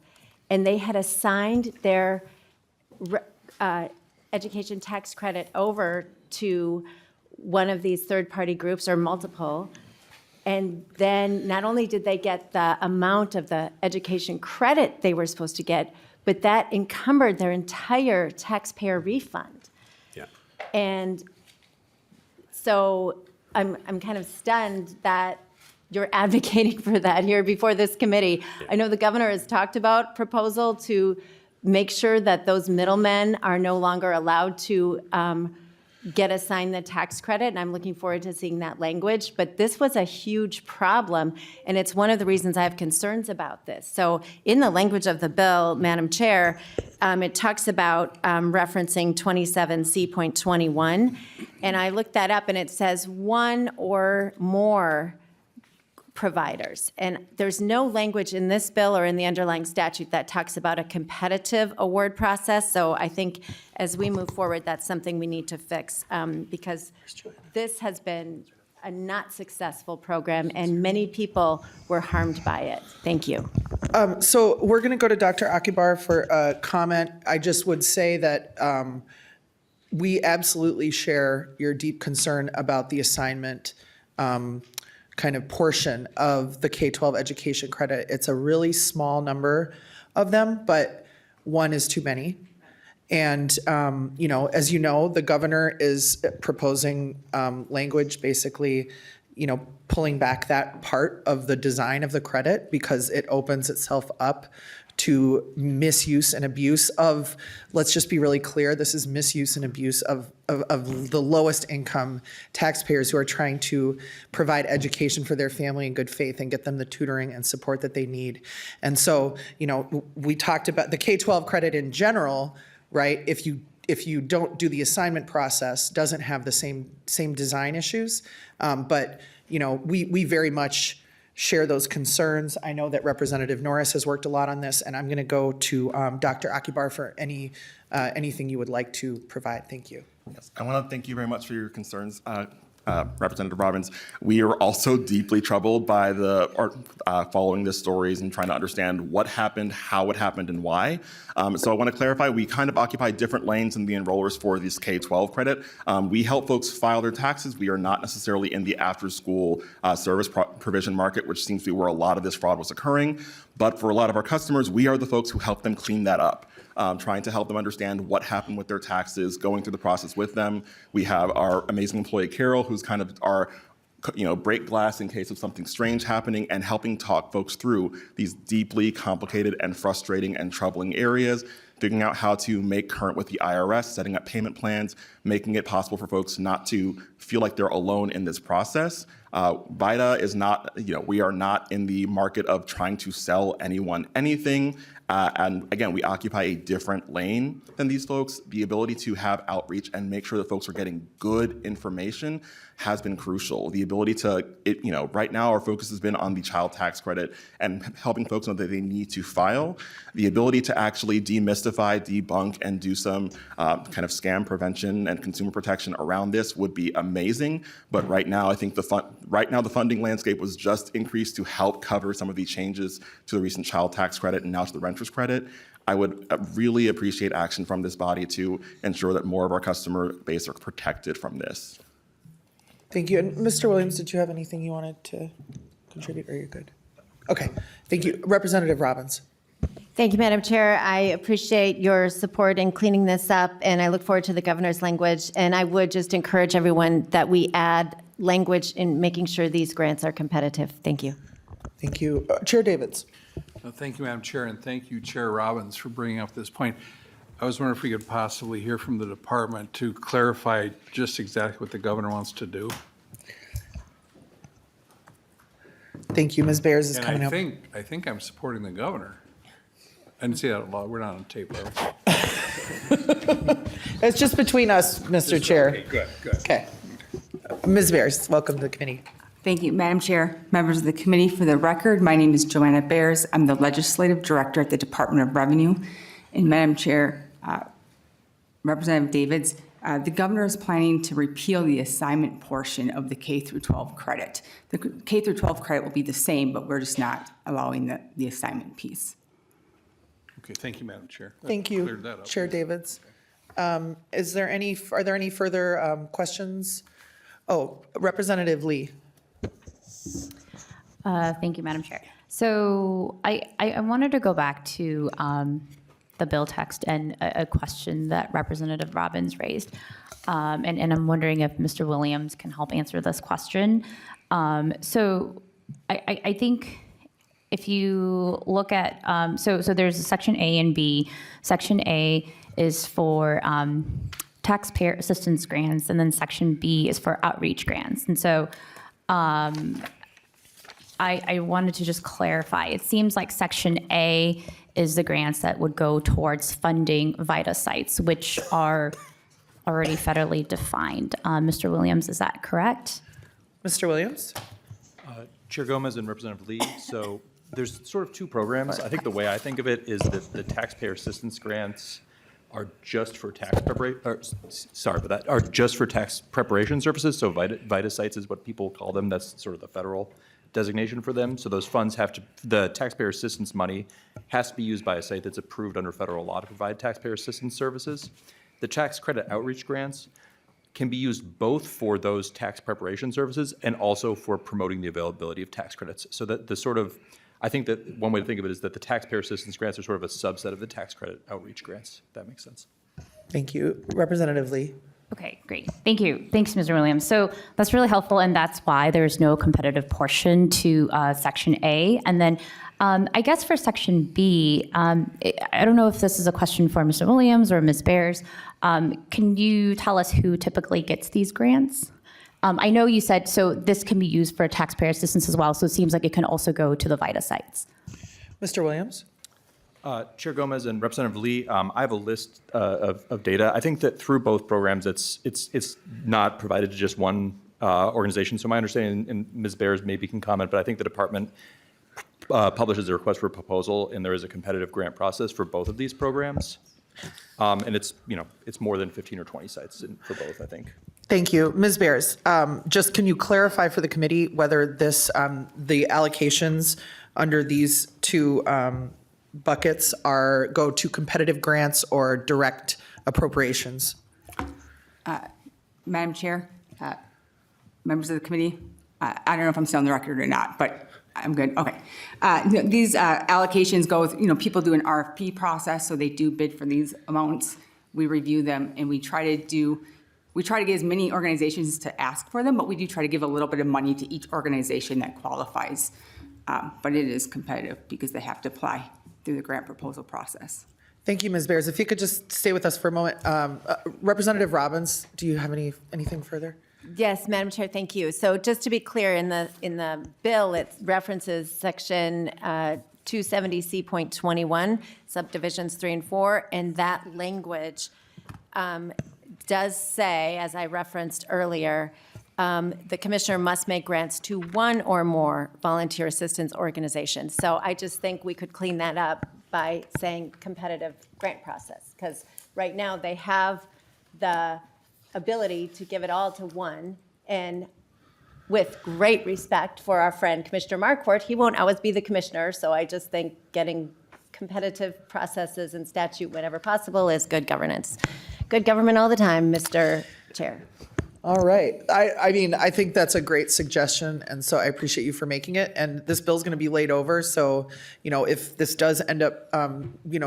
and they had assigned their education tax credit over to one of these third-party groups or multiple. And then not only did they get the amount of the education credit they were supposed to get, but that encumbered their entire taxpayer refund. Yeah. And so I'm kind of stunned that you're advocating for that here before this committee. I know the governor has talked about proposal to make sure that those middlemen are no longer allowed to get assigned the tax credit, and I'm looking forward to seeing that language. But this was a huge problem, and it's one of the reasons I have concerns about this. So in the language of the bill, Madam Chair, it talks about referencing 27C.21, and I looked that up, and it says one or more providers. And there's no language in this bill or in the underlying statute that talks about a competitive award process. So I think as we move forward, that's something we need to fix because this has been a not successful program and many people were harmed by it. Thank you. So we're going to go to Dr. Akibar for a comment. I just would say that we absolutely share your deep concern about the assignment kind of portion of the K-12 education credit. It's a really small number of them, but one is too many. And, you know, as you know, the governor is proposing language basically, you know, pulling back that part of the design of the credit because it opens itself up to misuse and abuse of, let's just be really clear, this is misuse and abuse of the lowest income taxpayers who are trying to provide education for their family in good faith and get them the tutoring and support that they need. And so, you know, we talked about the K-12 credit in general, right? If you don't do the assignment process, doesn't have the same design issues. But, you know, we very much share those concerns. I know that Representative Norris has worked a lot on this, and I'm going to go to Dr. Akibar for anything you would like to provide. Thank you. Yes, I want to thank you very much for your concerns, Representative Robbins. We are also deeply troubled by following the stories and trying to understand what happened, how it happened, and why. So I want to clarify, we kind of occupy different lanes in the enrollers for this K-12 credit. We help folks file their taxes. We are not necessarily in the after-school service provision market, which seems to be where a lot of this fraud was occurring. But for a lot of our customers, we are the folks who help them clean that up. Trying to help them understand what happened with their taxes, going through the process with them. We have our amazing employee, Carol, who's kind of our break glass in case of something strange happening and helping talk folks through these deeply complicated and frustrating and troubling areas. figuring out how to make current with the IRS, setting up payment plans, making it possible for folks not to feel like they're alone in this process. VITA is not, we are not in the market of trying to sell anyone anything. And again, we occupy a different lane than these folks. The ability to have outreach and make sure that folks are getting good information has been crucial. The ability to, right now our focus has been on the child tax credit and helping folks know that they need to file. The ability to actually demystify, debunk, and do some kind of scam prevention and consumer protection around this would be amazing. But right now, I think the funding landscape was just increased to help cover some of the changes to the recent child tax credit and now to the renter's credit. I would really appreciate action from this body to ensure that more of our customer base are protected from this. Thank you. And Mr. Williams, did you have anything you wanted to contribute, or you're good? Okay, thank you. Representative Robbins. Thank you, Madam Chair. I appreciate your support in cleaning this up, and I look forward to the governor's language. And I would just encourage everyone that we add language in making sure these grants are competitive. Thank you. Thank you. Chair Davids. Thank you, Madam Chair, and thank you, Chair Robbins, for bringing up this point. I was wondering if we could possibly hear from the department to clarify just exactly what the governor wants to do. Thank you. Ms. Bears is And coming up. I think I'm supporting the governor. I didn't say that out loud. We're not on tape, though. It's just between us, Mr. Chair. Okay, good. Okay. Ms. Bears, welcome to the committee. Thank you, Madam Chair, members of the committee. For the record, my name is Joanna Bears. I'm the Legislative Director at the Department of Revenue. And Madam Chair, Representative Davids, the governor is planning to repeal the assignment portion of the K through 12 credit. The K through 12 credit will be the same, but we're just not allowing the assignment piece. Okay, thank you, Madam Chair. That Thank you, cleared that up. Chair Davids. Are there any further questions? Oh, Representative Lee. Thank you, Madam Chair. So I wanted to go back to the bill text and a question that Representative Robbins raised. And I'm wondering if Mr. Williams can help answer this question. So I think if you look at, so there's a section A and B. Section A is for taxpayer assistance grants, and then section B is for outreach grants. And so I wanted to just clarify. It seems like section A is the grants that would go towards funding VITA sites, which are already federally defined. Mr. Williams, is that correct? Mr. Williams? Chair Gomez and Representative Lee, so there's sort of two programs. I think the way I think of it is that the taxpayer assistance grants are just for tax preparation, are just for tax preparation services. So VITA sites is what people call them. That's sort of the federal designation for them. So those funds the taxpayer assistance money has to be used by a site that's approved under federal law to provide taxpayer assistance services. The tax credit outreach grants can be used both for those tax preparation services and also for promoting the availability of tax credits. So that I think that one way to think of it is that the taxpayer assistance grants are sort of a subset of the tax credit outreach grants, if that makes sense. Thank you. Representative Lee. Okay, great. Thank you. Thanks, Mr. Williams. So that's really helpful, and that's why there's no competitive portion to Section A. And then I guess for Section B, I don't know if this is a question for Mr. Williams or Ms. Bears. Can you tell us who typically gets these grants? I know you said, so this can be used for taxpayer assistance as well, so it seems like it can also go to the VITA sites. Mr. Williams? Chair Gomez and Representative Lee, I have a list of data. I think that through both programs, it's not provided to just one organization. So my understanding, and Ms. Bears maybe can comment, but I think the department publishes a request for a proposal, and there is a competitive grant process for both of these programs. And it's more than 15 or 20 sites for both, I think. Thank you. Ms. Bears, just can you clarify for the committee whether the allocations under these two buckets go to competitive grants or direct appropriations? Madam Chair, members of the committee, I don't know if I'm still on the record or not, but I'm good. Okay. These allocations go with, people do an RFP process, so they do bid for these amounts. We review them, and we try to get as many organizations to ask for them, but we do try to give a little bit of money to each organization that qualifies. But it is competitive because they have to apply through the grant proposal process. Thank you, Ms. Bears. If you could just stay with us for a moment. Representative Robbins, do you have anything further? Yes, Madam Chair, thank you. So just to be clear, in the bill, it references section 270C.21, subdivisions 3 and 4, and that language does say, as I referenced earlier, the commissioner must make grants to one or more volunteer assistance organizations. So I just think we could clean that up by saying competitive grant process, because right now they have the ability to give it all to one, and with great respect for our friend Commissioner Marquardt, he won't always be the commissioner, so I just think getting competitive processes and statute whenever possible is good governance. Good government all the time, Mr. Chair. All right. I mean, I think that's a great suggestion, and so I appreciate you for making it. And this bill's going to be laid over, so, if this does end up,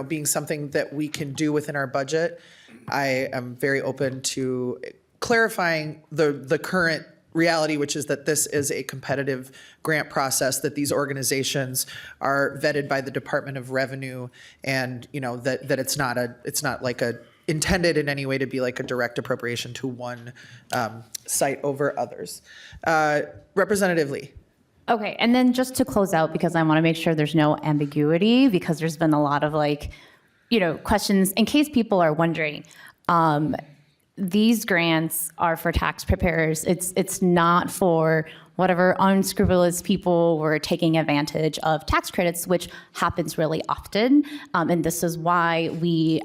being something that we can do within our budget, I am very open to clarifying the current reality, which is that this is a competitive grant process, that these organizations are vetted by the Department of Revenue, and, that it's not like intended in any way to be like a direct appropriation to one site over others. Representative Lee. Okay, and then just to close out, because I want to make sure there's no ambiguity, because there's been a lot of questions, in case people are wondering. These grants are for tax preparers. It's not for whatever unscrupulous people were taking advantage of tax credits, which happens really often. And this is why we,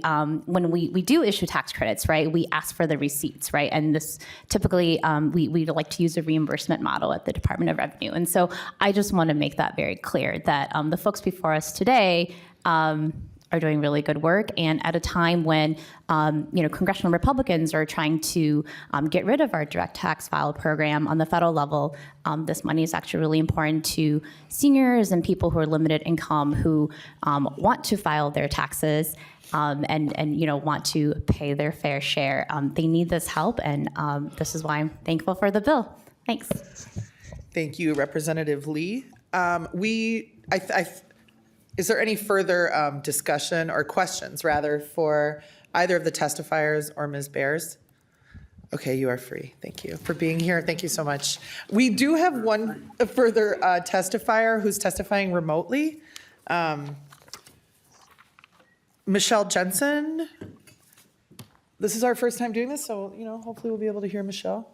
when we do issue tax credits, right, we ask for the receipts, right? And this typically, we like to use a reimbursement model at the Department of Revenue. And so I just want to make that very clear that the folks before us today, are doing really good work, and at a time when congressional Republicans are trying to get rid of our direct tax file program on the federal level, this money is actually really important to seniors and people who are limited income who want to file their taxes and want to pay their fair share. They need this help, and this is why I'm thankful for the bill. Thanks. Thank you, Representative Lee. Is there any further discussion or questions, rather, for either of the testifiers or Ms. Bears? Okay, you are free. Thank you for being here. Thank you so much. We do have one further testifier who's testifying remotely. Michelle Jensen. This is our first time doing this, so hopefully we'll be able to hear Michelle.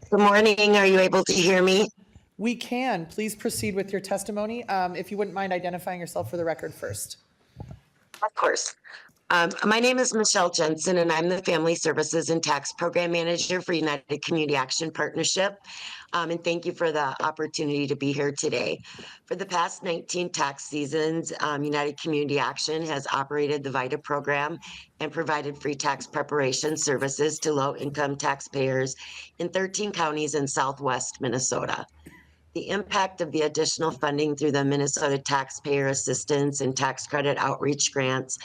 Good morning. Are you able to hear me? We can. Please proceed with your testimony. If you wouldn't mind identifying yourself for the record first. Of course. My name is Michelle Jensen, and I'm the Family Services and Tax Program Manager for United Community Action Partnership. And thank you for the opportunity to be here today. For the past 19 tax seasons, United Community Action has operated the VITA program and provided free tax preparation services to low-income taxpayers in 13 counties in Southwest Minnesota. The impact of the additional funding through the Minnesota Taxpayer Assistance and Tax Credit Outreach Grants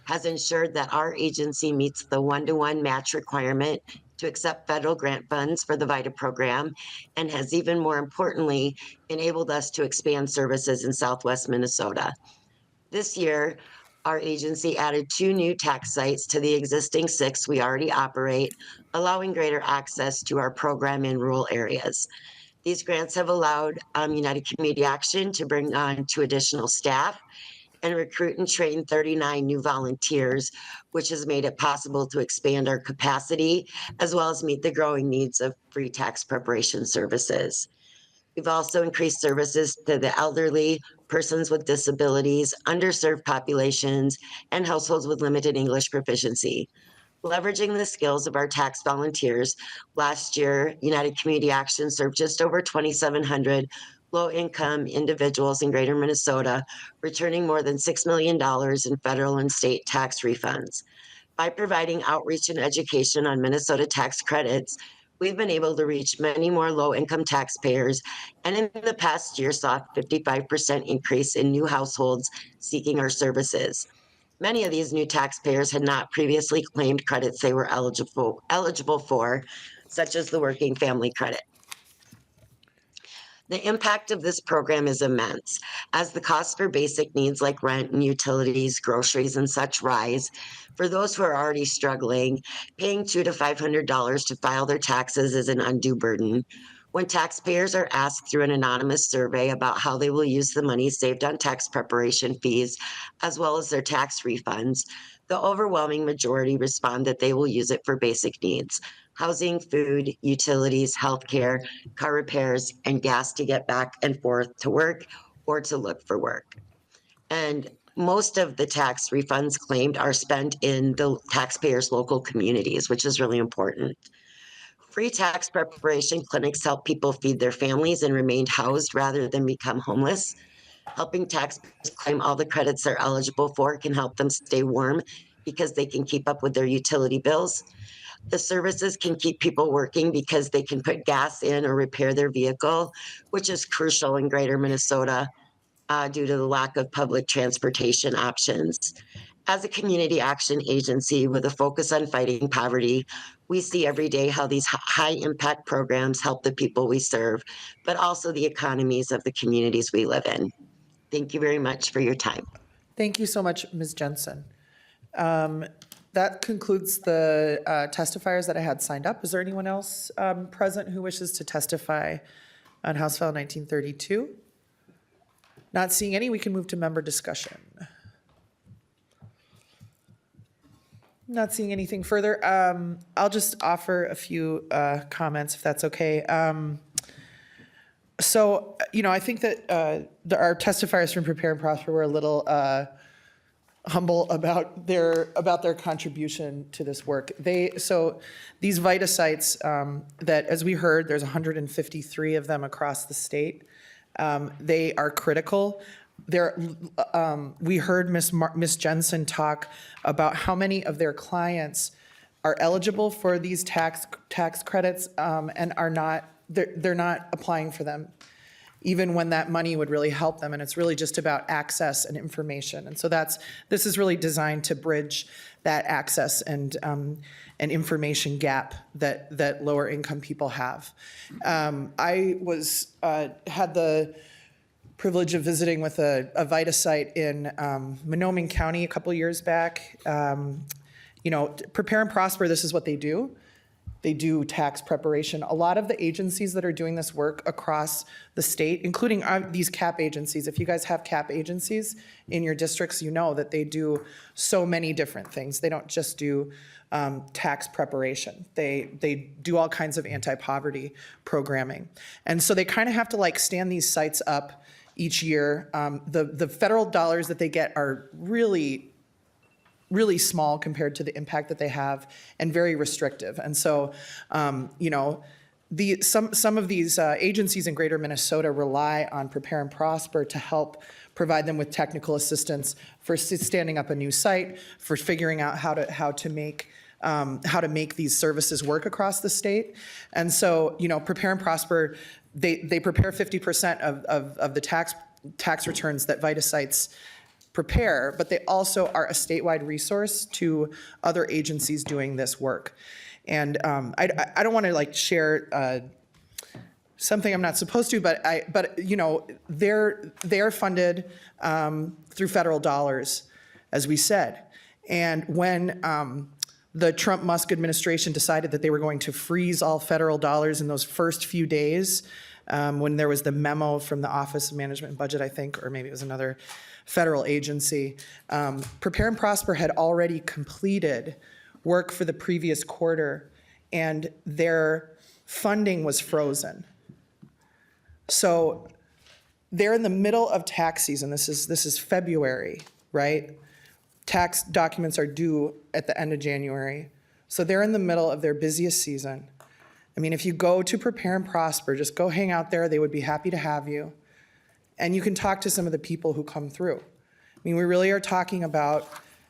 has ensured that our agency meets the one-to-one match requirement to accept federal grant funds for the VITA program, and has, even more importantly, enabled us to expand services in Southwest Minnesota. This year, our agency added 2 new tax sites to the existing 6 we already operate, allowing greater access to our program in rural areas. These grants have allowed United Community Action to bring on 2 additional staff and recruit and train 39 new volunteers, which has made it possible to expand our capacity as well as meet the growing needs of free tax preparation services. We've also increased services to the elderly, persons with disabilities, underserved populations, and households with limited English proficiency. Leveraging the skills of our tax volunteers, last year, United Community Action served just over 2,700 low-income individuals in Greater Minnesota, returning more than $6 million in federal and state tax refunds. By providing outreach and education on Minnesota tax credits, we've been able to reach many more low-income taxpayers, and in the past year saw a 55% increase in new households seeking our services. Many of these new taxpayers had not previously claimed credits they were eligible for, such as the Working Family Credit. The impact of this program is immense. As the cost for basic needs like rent and utilities, groceries, and such rise, for those who are already struggling, paying $200 to $500 to file their taxes is an undue burden. When taxpayers are asked through an anonymous survey about how they will use the money saved on tax preparation fees, as well as their tax refunds, the overwhelming majority respond that they will use it for basic needs: housing, food, utilities, healthcare, car repairs, and gas to get back and forth to work or to look for work. And most of the tax refunds claimed are spent in the taxpayers' local communities, which is really important. Free tax preparation clinics help people feed their families and remain housed rather than become homeless. Helping taxpayers claim all the credits they're eligible for can help them stay warm because they can keep up with their utility bills. The services can keep people working because they can put gas in or repair their vehicle, which is crucial in greater Minnesota due to the lack of public transportation options. As a community action agency with a focus on fighting poverty, we see every day how these high impact programs help the people we serve, but also the economies of the communities we live in. Thank you very much for your time. Thank you so much, Ms. Jensen. That concludes the testifiers that I had signed up. Is there anyone else present who wishes to testify on House File 1932? Not seeing any, we can move to member discussion. Not seeing anything further. I'll just offer a few comments if that's okay. So, I think that our testifiers from Prepare and Prosper were a little humble about their contribution to this work. So these VITA sites that, as we heard, there's 153 of them across the state. They are critical. We heard Ms. Jensen talk about how many of their clients are eligible for these tax credits and are not. They're not applying for them, even when that money would really help them. And it's really just about access and information. And so this is really designed to bridge that access and information gap that lower income people have. I had the privilege of visiting with a VITA site in Menominee County a couple years back. Prepare and Prosper, this is what they do. They do tax preparation. A lot of the agencies that are doing this work across the state, including these CAP agencies, if you guys have CAP agencies in your districts, you know that they do so many different things. They don't just do tax preparation. They do all kinds of anti-poverty programming. And so they kind of have to stand these sites up each year. The federal dollars that they get are really small compared to the impact that they have, and very restrictive. And so, some of these agencies in greater Minnesota rely on Prepare and Prosper to help provide them with technical assistance for standing up a new site, for figuring out how to make these services work across the state. And so, Prepare and Prosper, they prepare 50% of the tax returns that VITA sites prepare, but they also are a statewide resource to other agencies doing this work. And I don't want to share something I'm not supposed to, but they're funded through federal dollars, as we said. And when the Trump-Musk administration decided that they were going to freeze all federal dollars in those first few days, when there was the memo from the Office of Management and Budget, I think, or maybe it was another federal agency, Prepare and Prosper had already completed work for the previous quarter, and their funding was frozen. So they're in the middle of tax season. This is February, right? Tax documents are due at the end of January. So they're in the middle of their busiest season. I mean, if you go to Prepare and Prosper, just go hang out there. They would be happy to have you. And you can talk to some of the people who come through. I mean, we really are talking about,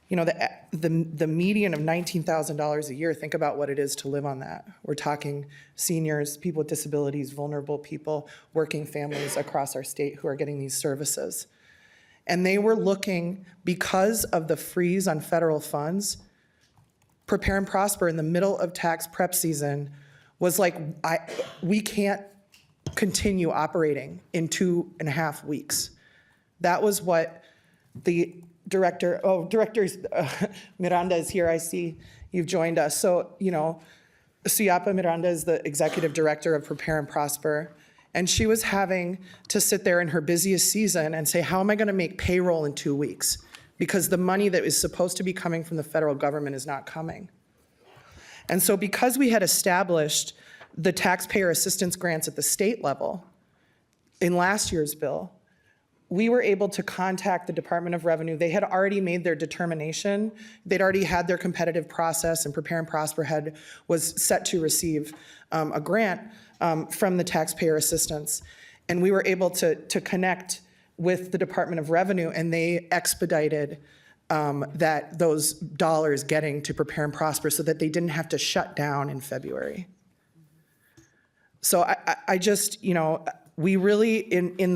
the median of $19,000 a year. Think about what it is to live on that. We're talking seniors, people with disabilities, vulnerable people, working families across our state who are getting these services. And they were looking, because of the freeze on federal funds, Prepare and Prosper in the middle of tax prep season was like, we can't continue operating in 2.5 weeks. That was what the director, Miranda is here, I see you've joined us. So, Suyapa Miranda is the executive director of Prepare and Prosper. And she was having to sit there in her busiest season and say, how am I going to make payroll in 2 weeks? Because the money that is supposed to be coming from the federal government is not coming. And so because we had established the taxpayer assistance grants at the state level in last year's bill, we were able to contact the Department of Revenue. They had already made their determination. They'd already had their competitive process, and Prepare and Prosper was set to receive a grant from the taxpayer assistance. And we were able to connect with the Department of Revenue, and they expedited those dollars getting to Prepare and Prosper so that they didn't have to shut down in February. So I just, we really, in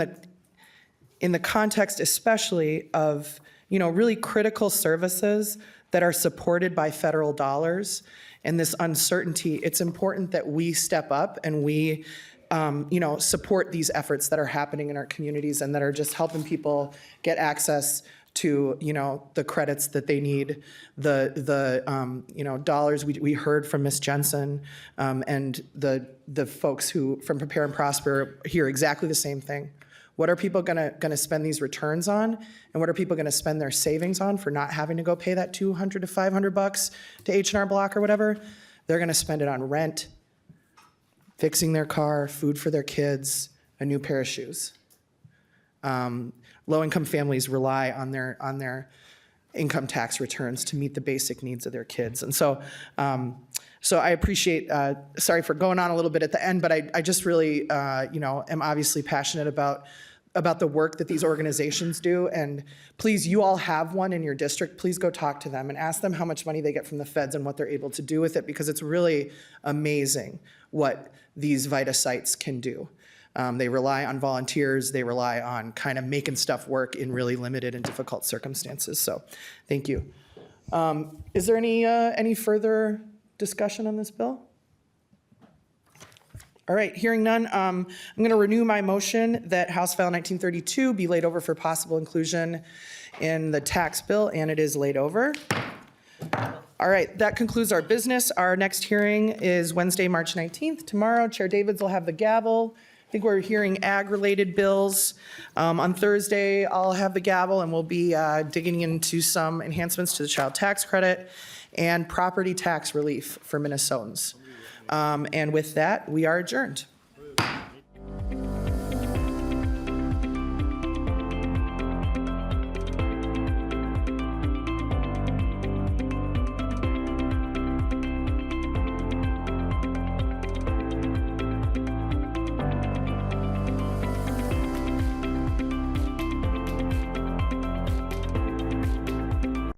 the context especially of, really critical services that are supported by federal dollars and this uncertainty, it's important that we step up and we, support these efforts that are happening in our communities and that are just helping people get access to, the credits that they need, the dollars. We heard from Ms. Jensen and the folks who from Prepare and Prosper hear exactly the same thing. What are people gonna spend these returns on, and what are people gonna spend their savings on for not having to go pay that $200 to $500 to H&R Block or whatever? They're gonna spend it on rent, fixing their car, food for their kids, a new pair of shoes. Low-income families rely on their income tax returns to meet the basic needs of their kids. And so I appreciate, sorry for going on a little bit at the end, but I just really, am obviously passionate about the work that these organizations do. And please, you all have one in your district. Please go talk to them and ask them how much money they get from the feds and what they're able to do with it, because it's really amazing what these VITA sites can do. They rely on volunteers. They rely on kind of making stuff work in really limited and difficult circumstances. So thank you. Is there any further discussion on this bill? All right, hearing none, I'm going to renew my motion that House File 1932 be laid over for possible inclusion in the tax bill, and it is laid over. All right, that concludes our business. Our next hearing is Wednesday, March 19th. Tomorrow, Chair Davids will have the gavel. I think we're hearing ag-related bills. On Thursday, I'll have the gavel, and we'll be digging into some enhancements to the child tax credit and property tax relief for Minnesotans. And with that, we are adjourned.